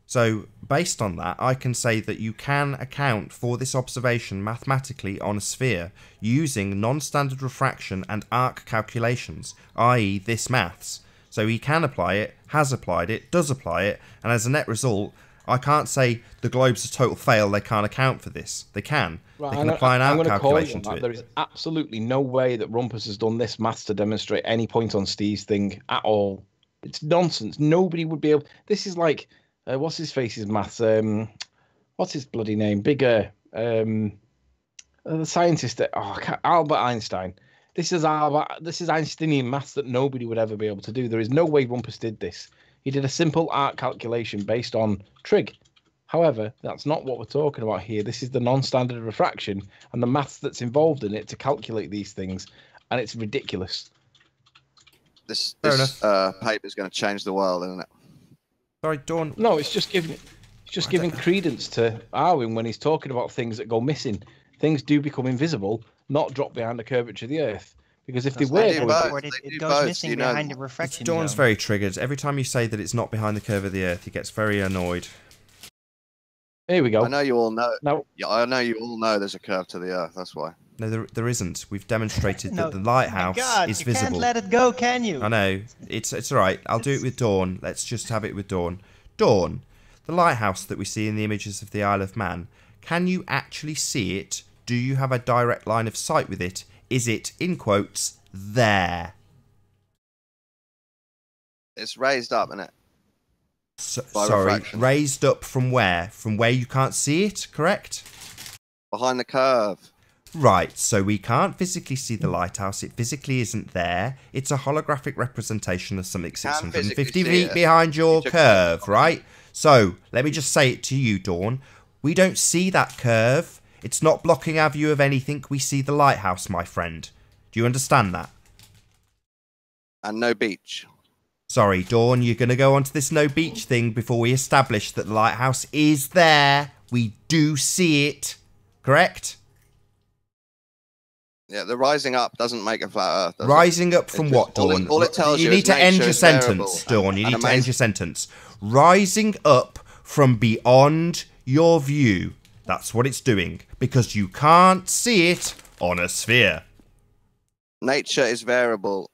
So based on that, I can say that you can account for this observation mathematically on a sphere using non-standard refraction and arc calculations, i.e. this maths. So he can apply it, has applied it, does apply it, and as a net result, I can't say the globe's a total fail, they can't account for this. They can. Right, they can apply an arc calculation to it. There is absolutely no way that Rumpus has done this maths to demonstrate any point on Steve's thing at all. It's nonsense. Nobody would be able... This is like... what's his face's maths? What's his bloody name? The scientist... Albert Einstein. This is Einsteinian maths that nobody would ever be able to do. There is no way Rumpus did this. He did a simple arc calculation based on trig. However, that's not what we're talking about here. This is the non-standard refraction and the maths that's involved in it to calculate these things, and it's ridiculous. This paper is going to change the world, isn't it? Sorry, Dawn. No, it's just giving credence to Arwin when he's talking about things that go missing. Things do become invisible, not drop behind the curvature of the Earth. Because if they Because were like going Discord, to, it goes missing behind the refraction Dawn's zone. very triggered. Every time you say that it's not behind the curve of the Earth, he gets very annoyed. Here we go. I know you all know. No. Yeah, I know you all know there's a curve to the Earth. That's why. No, there isn't. We've demonstrated No. that the lighthouse God, is you visible. can't let it go, can you? I know. It's all right. I'll do it with Dawn. Let's just have it with Dawn. Dawn, the lighthouse that we see in the images of the Isle of Man, can you actually see it? Do you have a direct line of sight with it? Is it, in quotes, there? It's raised up, isn't it? Sorry, refraction. raised up from where? From where you can't see it, correct? Behind the curve. Right, so we can't physically see the lighthouse. It physically isn't there. It's a holographic representation of something 650 feet behind your curve, right? So, let me just say it to you, Dawn. We don't see that curve. It's not blocking our view of anything. We see the lighthouse, my friend. Do you understand that? And no beach. Sorry, Dawn, you're going to go on to this no beach thing before we establish that the lighthouse is there. We do see it. Correct? Yeah, the rising up doesn't make a flat Earth. Does Rising up from what, Dawn? All it tells you is need to end nature your is sentence, variable Dawn. You and need to end your sentence. Rising up from beyond your view. That's what it's doing. Because you can't see it on a sphere. Nature is variable.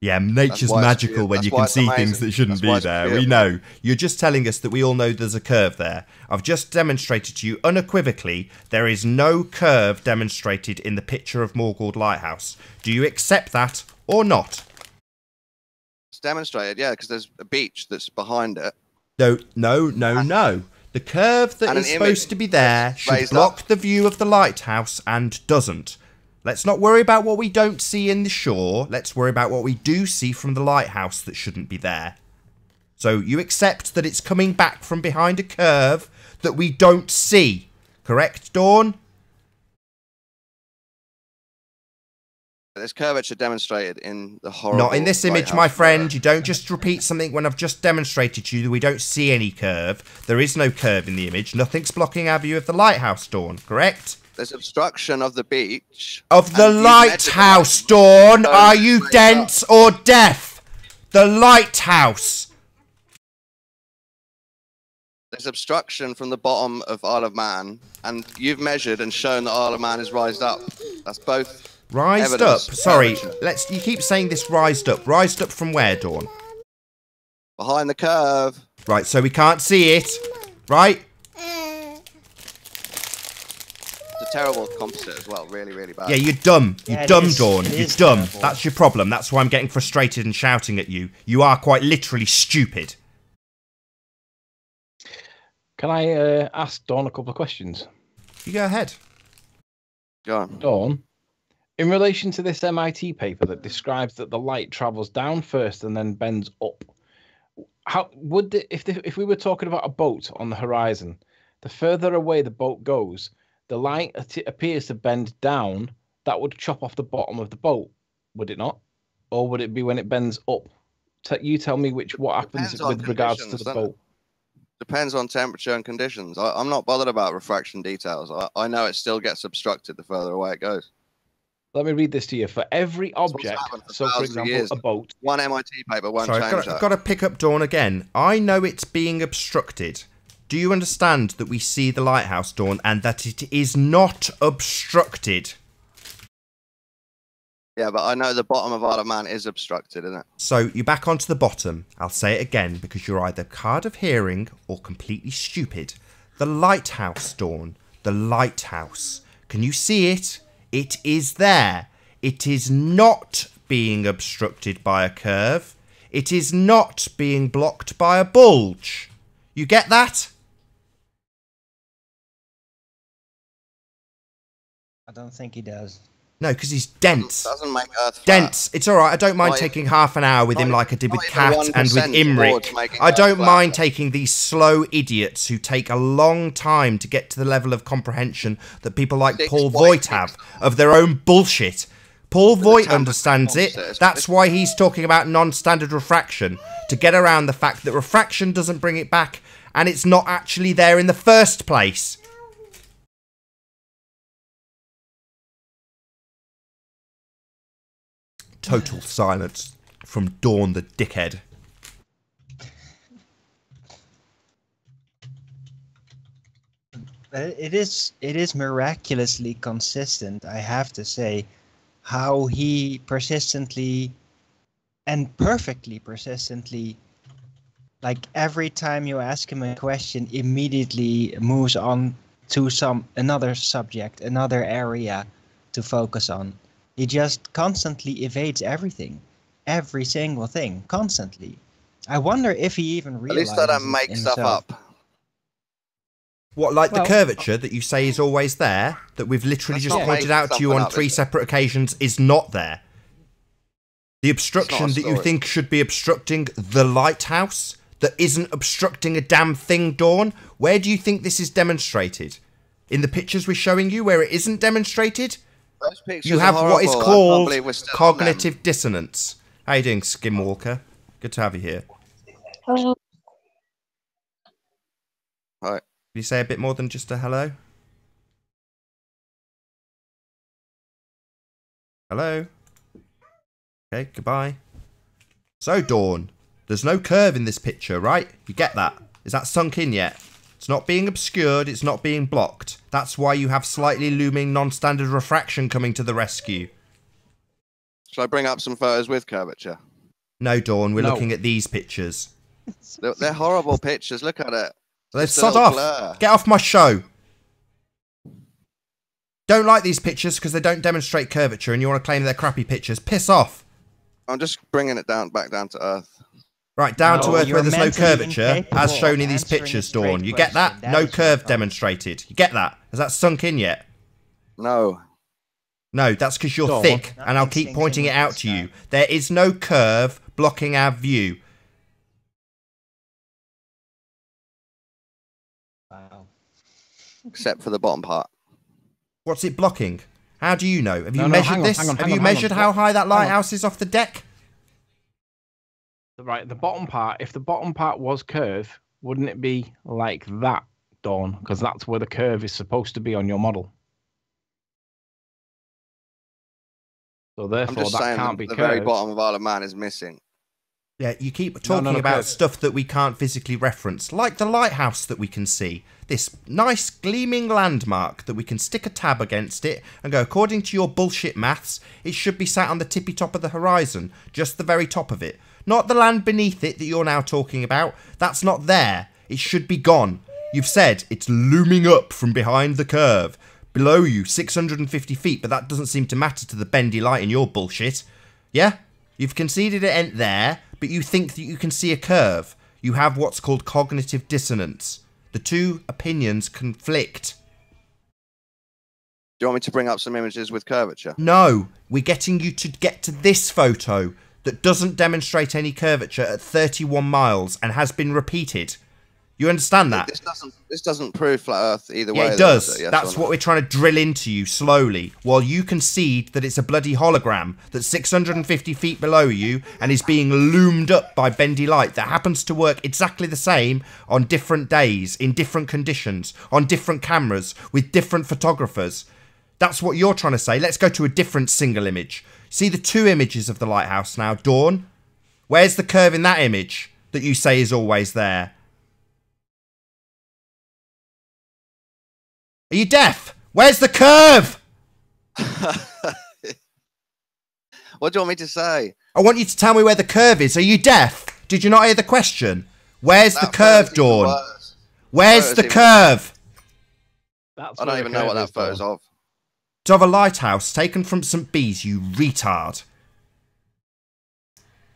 Yeah, nature's magical when you can see things that shouldn't be there. We know. You're just telling us that we all know there's a curve there. I've just demonstrated to you unequivocally there is no curve demonstrated in the picture of Morgold Lighthouse. Do you accept that or not? It's demonstrated, yeah, because there's a beach that's behind it. No. The curve that is supposed to be there should block the view of the lighthouse and doesn't. Let's not worry about what we don't see in the shore. Let's worry about what we do see from the lighthouse that shouldn't be there. So you accept that it's coming back from behind a curve that we don't see. Correct, Dawn? There's curvature demonstrated in the horrible... Not in this image, lighthouse my friend. You don't just repeat something when I've just demonstrated to you that we don't see any curve. There is no curve in the image. Nothing's blocking our view of the lighthouse, Dawn. Correct? There's obstruction of the beach. Of the lighthouse, Dawn! Are you dense or deaf? The lighthouse! There's obstruction from the bottom of Isle of Man, and you've measured and shown that Isle of Man is rised up. That's both Rised up? Sorry, you keep saying this rised up. Rised up from where, Dawn? Behind the curve. Right, so we can't see it. Right? It's a terrible composite as well. Really, really bad. Yeah, you're dumb. You're dumb, Dawn. You're dumb. Terrible. That's your problem. That's why I'm getting frustrated and shouting at you. You are quite literally stupid. Can I ask Dawn a couple of questions? You go ahead. Go on. Dawn, in relation to this MIT paper that describes that the light travels down first and then bends up, how would if we were talking about a boat on the horizon, the further away the boat goes, the light appears to bend down. That would chop off the bottom of the boat, would it not? Or would it be when it bends up? You tell me what happens with regards to the boat. Depends on temperature and conditions. I'm not bothered about refraction details. I know it still gets obstructed the further away it goes. Let me read this to you. For every object, so for example, a boat. One MIT paper won't change that. I've got to pick up Dawn again. I know it's being obstructed. Do you understand that we see the lighthouse, Dawn, and that it is not obstructed? Yeah, but I know the bottom of Isle of Man is obstructed, isn't it? So you're back onto the bottom. I'll say it again because you're either hard of hearing or completely stupid. The lighthouse, Dawn. The lighthouse. Can you see it? It is there. It is not being obstructed by a curve. It is not being blocked by a bulge. You get that? I don't think he does. No, because he's dense. Doesn't make Earth flat. Dense. It's all right. I don't mind taking half an hour with him like I did with Kat and with Imric. I don't mind taking these slow idiots who take a long time to get to the level of comprehension that people like Paul Voigt have of their own bullshit. Paul Voigt understands it. That's why he's talking about non-standard refraction, to get around the fact that refraction doesn't bring it back and it's not actually there in the first place. Total silence from Dawn the dickhead. It is miraculously consistent, I have to say, how he persistently and perfectly persistently, like every time you ask him a question, immediately moves on to another subject, another area to focus on. He just constantly evades everything, every single thing, constantly. I wonder if he even realizes. At least I don't make stuff up. What, like the curvature that you say is always there, that we've literally just pointed out to you on 3 separate occasions is not there? The obstruction that you think should be obstructing the lighthouse, that isn't obstructing a damn thing, Dawn? Where do you think this is demonstrated? In the pictures we're showing you where it isn't demonstrated? You have what is called cognitive dissonance. How you doing, Skinwalker? Good to have you here. Hello. Hi. Can you say a bit more than just a hello? Hello? Okay, goodbye. So, Dawn, there's no curve in this picture, right? You get that? Is that sunk in yet? It's not being obscured, it's not being blocked. That's why you have slightly looming non-standard refraction coming to the rescue. Shall I bring up some photos with curvature? No, Dawn, we're looking at these pictures. They're horrible pictures, look at it. Let's sod off. Blur. Get off my show. Don't like these pictures because they don't demonstrate curvature and you want to claim they're crappy pictures. Piss off. I'm just bringing it back down to earth. Right, down to earth where there's no curvature, as shown in these pictures, Dawn. You get that? No curve demonstrated. You get that? Has that sunk in yet? No. No, that's because you're thick, and I'll keep pointing it out to you. There is no curve blocking our view. Wow. Except for the bottom part. What's it blocking? How do you know? Have you measured this? Have you measured how high that lighthouse is off the deck? Right, the bottom part, if the bottom part was curve, wouldn't it be like that, Dawn? Because that's where the curve is supposed to be on your model. So therefore, that can't be curved. The very bottom of Isle of Man is missing. Yeah, you keep talking about stuff that we can't physically reference, like the lighthouse that we can see. This nice gleaming landmark that we can stick a tab against it and go, according to your bullshit maths, it should be sat on the tippy top of the horizon, just the very top of it. Not the land beneath it that you're now talking about. That's not there. It should be gone. You've said it's looming up from behind the curve. Below you, 650 feet, but that doesn't seem to matter to the bendy light in your bullshit. Yeah? You've conceded it ain't there, but you think that you can see a curve. You have what's called cognitive dissonance. The two opinions conflict. Do you want me to bring up some images with curvature? No, we're getting you to get to this photo that doesn't demonstrate any curvature at 31 miles and has been repeated. You understand that? This doesn't prove flat Earth either way. Yeah, it does. That's what we're trying to drill into you slowly, while you concede that it's a bloody hologram that's 650 feet below you and is being loomed up by bendy light that happens to work exactly the same on different days, in different conditions, on different cameras, with different photographers. That's what you're trying to say. Let's go to a different single image. See the two images of the lighthouse now, Dawn? Where's the curve in that image that you say is always there? Are you deaf? Where's the curve? What do you want me to say? I want you to tell me where the curve is. Are you deaf? Did you not hear the question? Where's the curve, Dawn? Where's the curve? I don't even know what that photo's of. It's of a lighthouse taken from St. Bees, you retard.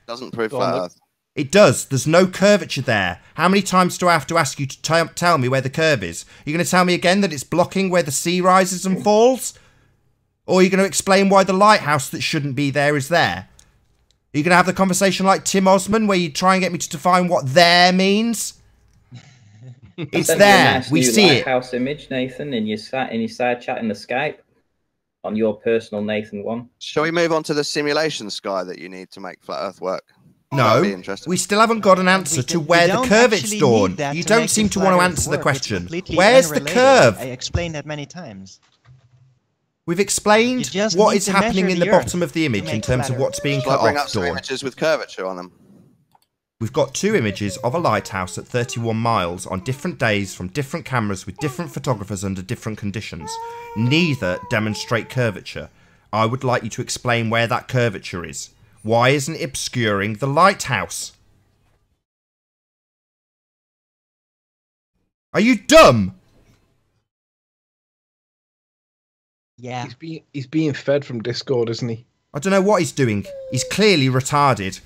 Doesn't prove flat Earth. It does. There's no curvature there. How many times do I have to ask you to tell me where the curve is? Are you going to tell me again that it's blocking where the sea rises and falls? Or are you going to explain why the lighthouse that shouldn't be there is there? Are you going to have the conversation like Tim Osman where you try and get me to define what there means? It's there. We see it. Lighthouse image, Nathan, in your side chat in the Skype on your personal Nathan one. Shall we move on to the simulation sky that you need to make flat Earth work? No, we still haven't got an answer to where the curve is, Dawn. You don't seem to want to answer the question. Where's the curve? I explained that many times. We've explained You just what need is to happening measure in the the Earth bottom of the to image in make terms of flat what's being Shall I cut bring off, up some Dawn. images with curvature on them? We've got 2 images of a lighthouse at 31 miles on different days from different cameras with different photographers under different conditions. Neither demonstrate curvature. I would like you to explain where that curvature is. Why isn't it obscuring the lighthouse? Are you dumb? Yeah. He's being fed from Discord, isn't he? I don't know what he's doing. He's clearly retarded.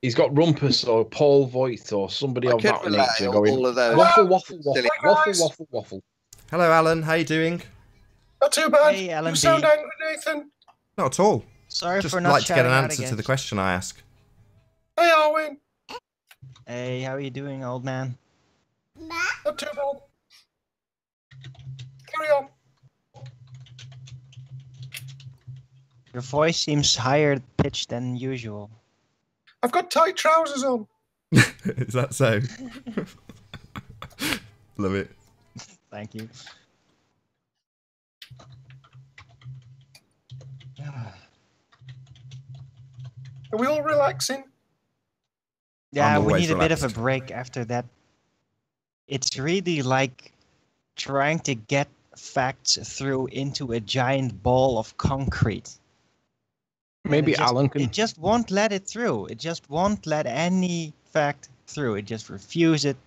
He's got Rumpus or Paul Voigt or somebody of that nature going. all of those Waffle, waffle, waffle, Silly waffle, guys. waffle, waffle. Hello, Alan. How you doing? Not too bad. Hey, Alan You sound B. angry, Nathan. Not at all. Sorry Just for not like to get an shouting out answer to again. the question I ask. Hey, Arwin. Hey, how are you doing, old man? Not too bad. Carry on. Your voice seems higher pitched than usual. I've got tight trousers on. Is that so? Love it. Thank you. Are we all relaxing? Yeah, we always need a bit of a relaxed. break after that. It's really like trying to get facts through into a giant ball of concrete. And Maybe it just, Alan can. It just won't let it through. It just won't let any fact through. It just refuses it.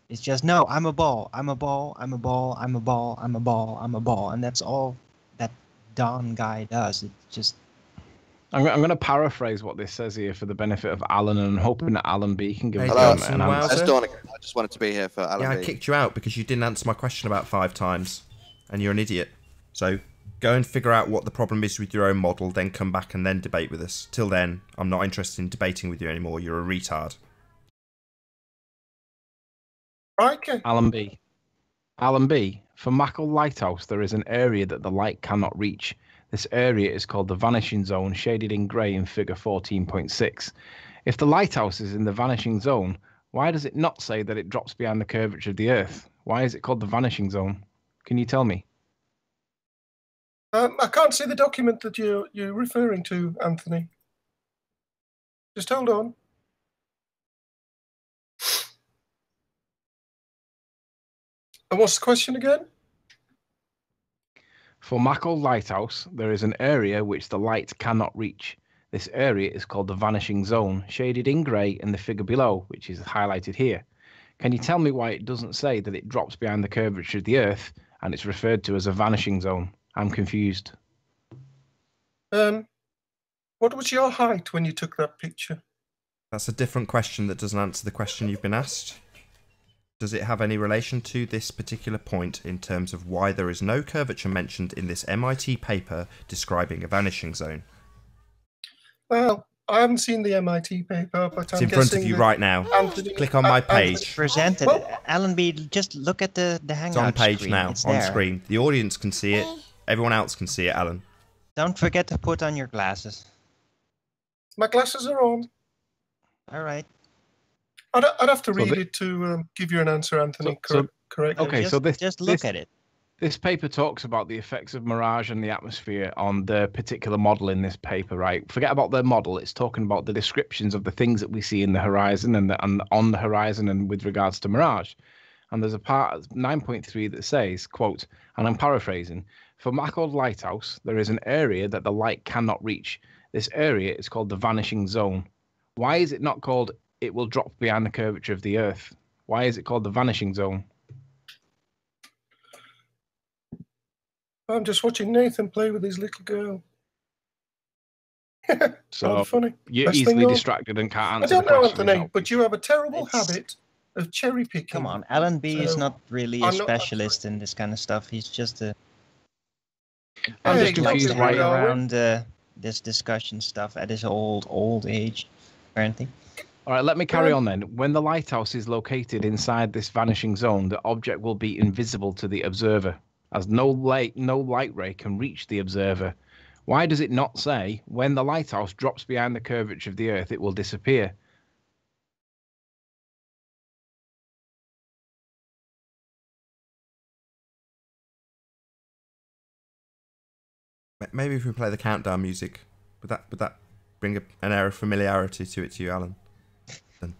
It's just, no, I'm a ball. I'm a ball. I'm a ball. I'm a ball. I'm a ball. I'm a ball. And that's all that Don guy does. It just... I'm going to paraphrase what this says here for the benefit of Alan, and I'm hoping that Alan B can give Hey, us Johnson, an answer. That's Dawn again. I just wanted to be here for Alan Yeah, I B. kicked you out because you didn't answer my question about 5 times. And you're an idiot. So, go and figure out what the problem is with your own model, then come back and then debate with us. Till then, I'm not interested in debating with you anymore. You're a retard. Okay. Alan B. Alan B. For Mackle Lighthouse, there is an area that the light cannot reach. This area is called the vanishing zone, shaded in grey in figure 14.6. If the lighthouse is in the vanishing zone, why does it not say that it drops behind the curvature of the Earth? Why is it called the vanishing zone? Can you tell me? I can't see the document that you're referring to, Anthony. Just hold on. And what's the question again? For Mackle Lighthouse, there is an area which the light cannot reach. This area is called the vanishing zone, shaded in grey in the figure below, which is highlighted here. Can you tell me why it doesn't say that it drops behind the curvature of the Earth and it's referred to as a vanishing zone? I'm confused. What was your height when you took that picture? That's a different question that doesn't answer the question you've been asked. Does it have any relation to this particular point in terms of why there is no curvature mentioned in this MIT paper describing a vanishing zone? Well, I haven't seen the MIT paper, but It's I'm in front of guessing you that right now. Anthony, Click on my Anthony page. Presented. Well- Alan B, just look at the Hangout It's on page screen. now, It's on there. screen. The audience can see it. Everyone else can see it, Alan. Don't forget to put on your glasses. My glasses are on. All right. I'd have to So read the- it to give you an answer, Anthony. So- Correct. Okay, just, so this just look this, at it. This paper talks about the effects of mirage and the atmosphere on the particular model in this paper, right? Forget about the model. It's talking about the descriptions of the things that we see in the horizon and on the horizon and with regards to mirage. And there's a part 9.3 that says, quote, and I'm paraphrasing, for Mackle Lighthouse, there is an area that the light cannot reach. This area is called the vanishing zone. Why is it not called it will drop behind the curvature of the Earth? Why is it called the vanishing zone? I'm just watching Nathan play with his little girl. So funny. you're Best thing easily on. distracted and can't I answer don't the know, question. Anthony, without- but you have a terrible It's- habit of cherry picking. Come on, Alan B is So, not really a I'm not- specialist in this kind of stuff. He's just a. I'm Hey, just don't confused get hang why. me wrong. around this discussion stuff at his old age, apparently. All right, let me carry on then. When the lighthouse is located inside this vanishing zone, the object will be invisible to the observer, as no light ray can reach the observer. Why does it not say when the lighthouse drops behind the curvature of the Earth, it will disappear? Maybe if we play the countdown music, would that bring an air of familiarity to it to you, Alan? Two from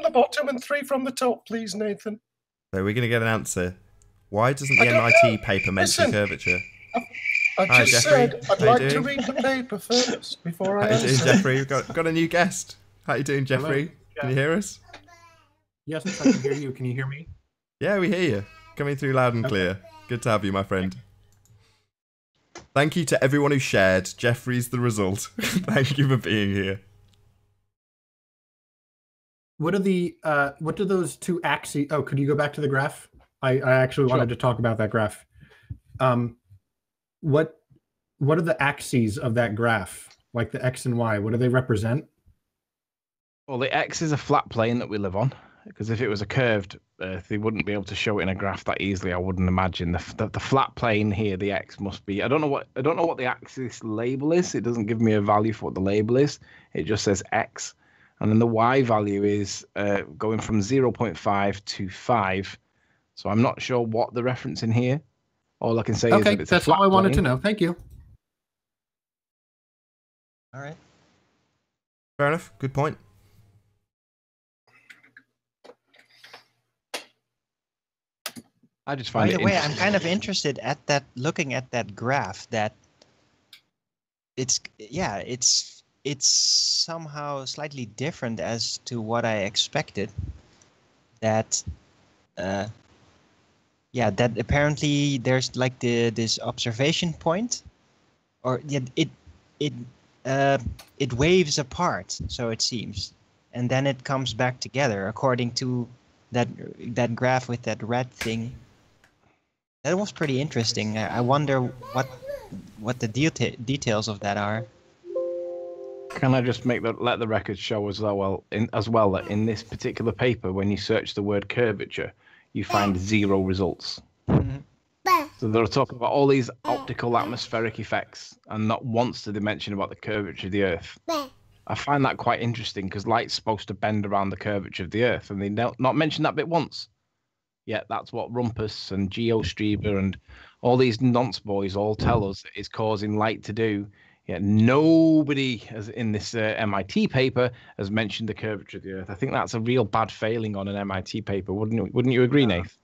the bottom and 3 from the top, please, Nathan. So we're going to get an answer. Why doesn't the MIT paper mention curvature? I Hi, just Jeffrey. said I'd like to read the paper first before I How you doing, answer. Jeffrey? We've got a new guest. How you doing, Jeffrey? Hello. Can you hear us? Yes, I can hear you. Can you hear me? Yeah, we hear you. Coming through loud and clear. Good to have you, my friend. Thank you to everyone who shared. Jeffrey's the result. Thank you for being here. What do those two axes? Oh, could you go back to the graph? I actually wanted to talk about that graph. What are the axes of that graph? Like the X and Y, what do they represent? Well, the X is a flat plane that we live on, because if it was a curved Earth, they wouldn't be able to show it in a graph that easily. I wouldn't imagine the flat plane here. The X must be. I don't know what the axis label is. It doesn't give me a value for what the label is. It just says X, and then the Y value is going from 0.5 to 5. So I'm not sure what the reference in here. All I can say is that it's that's a flat all I wanted to plane. know. Thank you. All right. Fair enough. Good point. I just find By it the way, I'm interesting. kind of interested at that, looking at that graph, that it's somehow slightly different as to what I expected. That that apparently there's like this observation point, or it waves apart, so it seems, and then it comes back together according to that graph with that red thing. That was pretty interesting. I wonder what the details of that are. Can I just let the record show as well that in this particular paper, when you search the word curvature, you find 0 results. So they're talking about all these optical atmospheric effects, and not once did they mention about the curvature of the Earth. I find that quite interesting, because light's supposed to bend around the curvature of the Earth, and they not mention that bit once. Yet that's what Rumpus and GeoStreamer and all these nonce boys all tell us is causing light to do. Yet nobody has, in this MIT paper, has mentioned the curvature of the Earth. I think that's a real bad failing on an MIT paper, wouldn't you agree, Nath?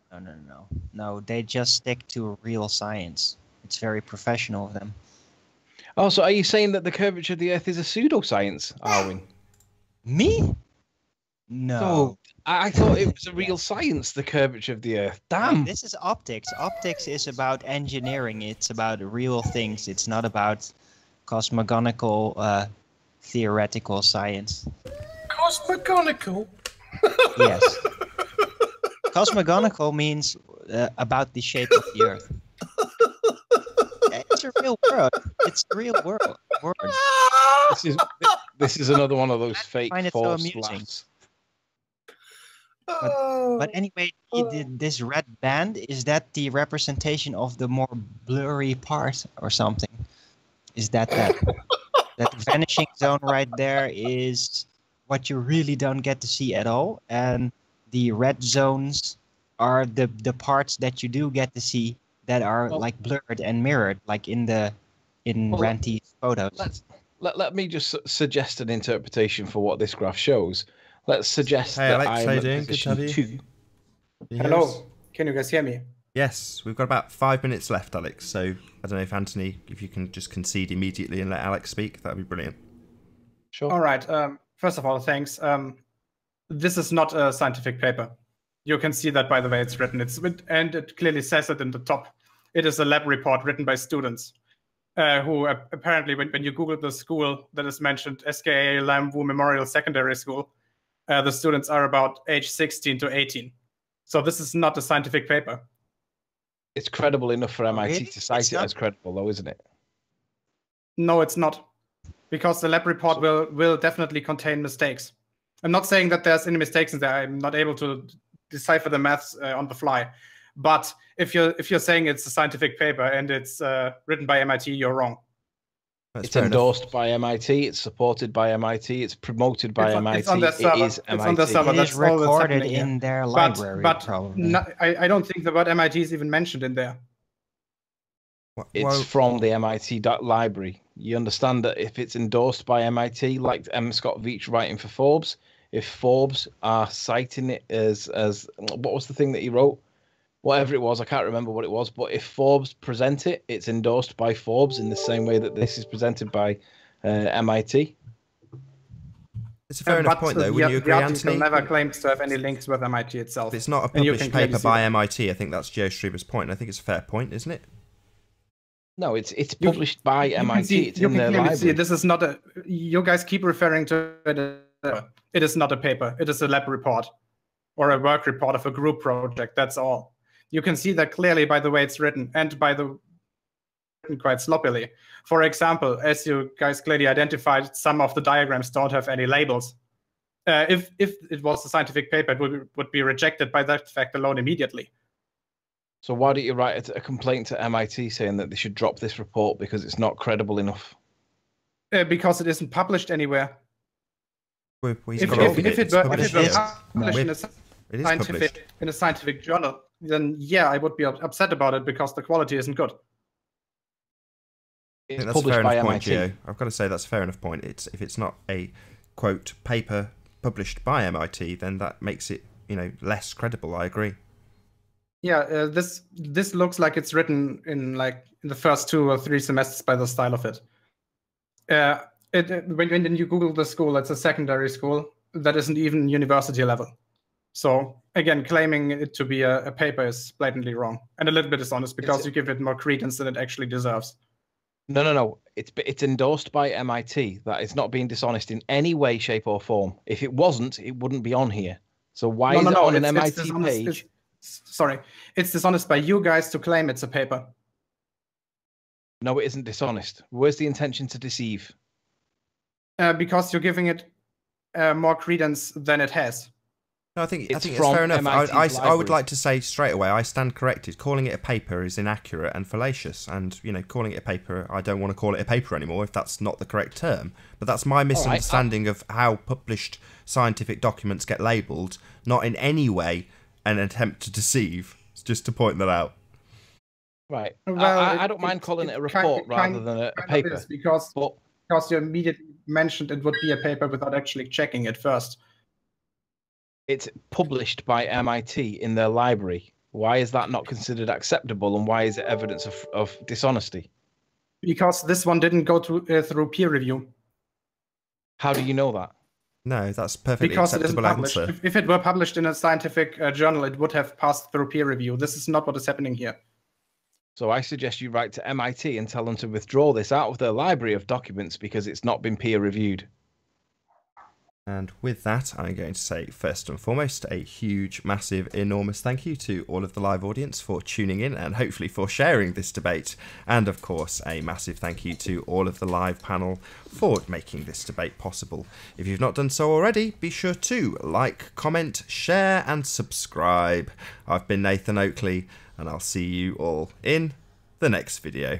No, they just stick to real science. It's very professional of them. Oh, so are you saying that the curvature of the Earth is a pseudoscience, Arwin? Me? No. So, I thought it was a real science, the curvature of the Earth. Damn. This is optics. Optics is about engineering. It's about real things. It's not about cosmogonical theoretical science. Cosmogonical? Yes. Cosmogonical means about the shape of the Earth. It's a real word. It's a real word. This is another one of those fake find it so forced amusing. laughs. But anyway, this red band, is that the representation of the more blurry part or something? Is that vanishing zone right there is what you really don't get to see at all, and the red zones are the parts that you do get to see that are like blurred and mirrored, like in Ranty's photos. Let me just suggest an interpretation for what this graph shows. Let's suggest Hey, that Alex, I'm how you at doing? Good to position have you. 2. Can you hear us? Hello, can you guys hear me? Yes, we've got about 5 minutes left, Alex. So I don't know if Anthony, if you can just concede immediately and let Alex speak, that'd be brilliant. Sure. All right. First of all, thanks. This is not a scientific paper. You can see that by the way it's written. And it clearly says it in the top. It is a lab report written by students who apparently, when you Google the school that is mentioned, SKA Lam Wu Memorial Secondary School, the students are about age 16 to 18. So this is not a scientific paper. It's credible enough for MIT Really? to cite It's it not? as credible, though, isn't it? No, it's not. Because the lab report will definitely contain mistakes. I'm not saying that there's any mistakes in there. I'm not able to decipher the maths on the fly. But if you're saying it's a scientific paper and it's written by MIT, you're wrong. It's endorsed by MIT. It's supported by MIT. It's promoted by MIT. It's on their server. It is MIT. It's on their server. It That's is all that's recorded happening here. in their library, probably. I don't think the word MIT is even mentioned in there. It's from the MIT library. You understand that if it's endorsed by MIT, like M. Scott Veach writing for Forbes, if Forbes are citing it as what was the thing that he wrote? Whatever it was, I can't remember what it was. But if Forbes present it, it's endorsed by Forbes in the same way that this is presented by MIT. It's a fair enough point, though. Wouldn't you agree, the article Anthony? never claims to have any links with MIT itself. If it's not a published paper by MIT, I think that's GeoStreamer's point. And I think it's a fair point, isn't it? No, it's published by MIT. It's in their library. See, this is not a. You guys keep referring to it. It is not a paper. It is a lab report or a work report of a group project. That's all. You can see that clearly by the way it's written and by the written quite sloppily. For example, as you guys clearly identified, some of the diagrams don't have any labels. If it was a scientific paper, it would be rejected by that fact alone immediately. So why don't you write a complaint to MIT saying that they should drop this report because it's not credible enough? Because it isn't published anywhere. If it were published in a scientific journal, then yeah, I would be upset about it because the quality isn't good. I think that's a fair enough point, Gio. I've got to say that's a fair enough point. If it's not a quote paper published by MIT, then that makes it less credible. I agree. Yeah, this looks like it's written in the first 2 or 3 semesters by the style of it. When you Google the school, it's a secondary school that isn't even university level. So again, claiming it to be a paper is blatantly wrong and a little bit dishonest because you give it more credence than it actually deserves. No. It's endorsed by MIT. That is not being dishonest in any way, shape, or form. If it wasn't, it wouldn't be on here. So why is it on an MIT page? Sorry, it's dishonest by you guys to claim it's a paper. No, it isn't dishonest. Where's the intention to deceive? Because you're giving it more credence than it has. No, I think it's fair enough. I would like to say straight away, I stand corrected. Calling it a paper is inaccurate and fallacious. And, calling it a paper, I don't want to call it a paper anymore if that's not the correct term. But that's my misunderstanding of how published scientific documents get labelled, not in any way an attempt to deceive. It's just to point that out. Right. Well, I don't mind calling it a report rather than a paper. Because you immediately mentioned it would be a paper without actually checking it first. It's published by MIT in their library. Why is that not considered acceptable, and why is it evidence of dishonesty? Because this one didn't go through peer review. How do you know that? No, that's perfectly acceptable answer. If it were published in a scientific journal, it would have passed through peer review. This is not what is happening here. So I suggest you write to MIT and tell them to withdraw this out of their library of documents because it's not been peer reviewed. And with that, I'm going to say, first and foremost, a huge, massive, enormous thank you to all of the live audience for tuning in and hopefully for sharing this debate. And of course, a massive thank you to all of the live panel for making this debate possible. If you've not done so already, be sure to like, comment, share, and subscribe. I've been Nathan Oakley, and I'll see you all in the next video.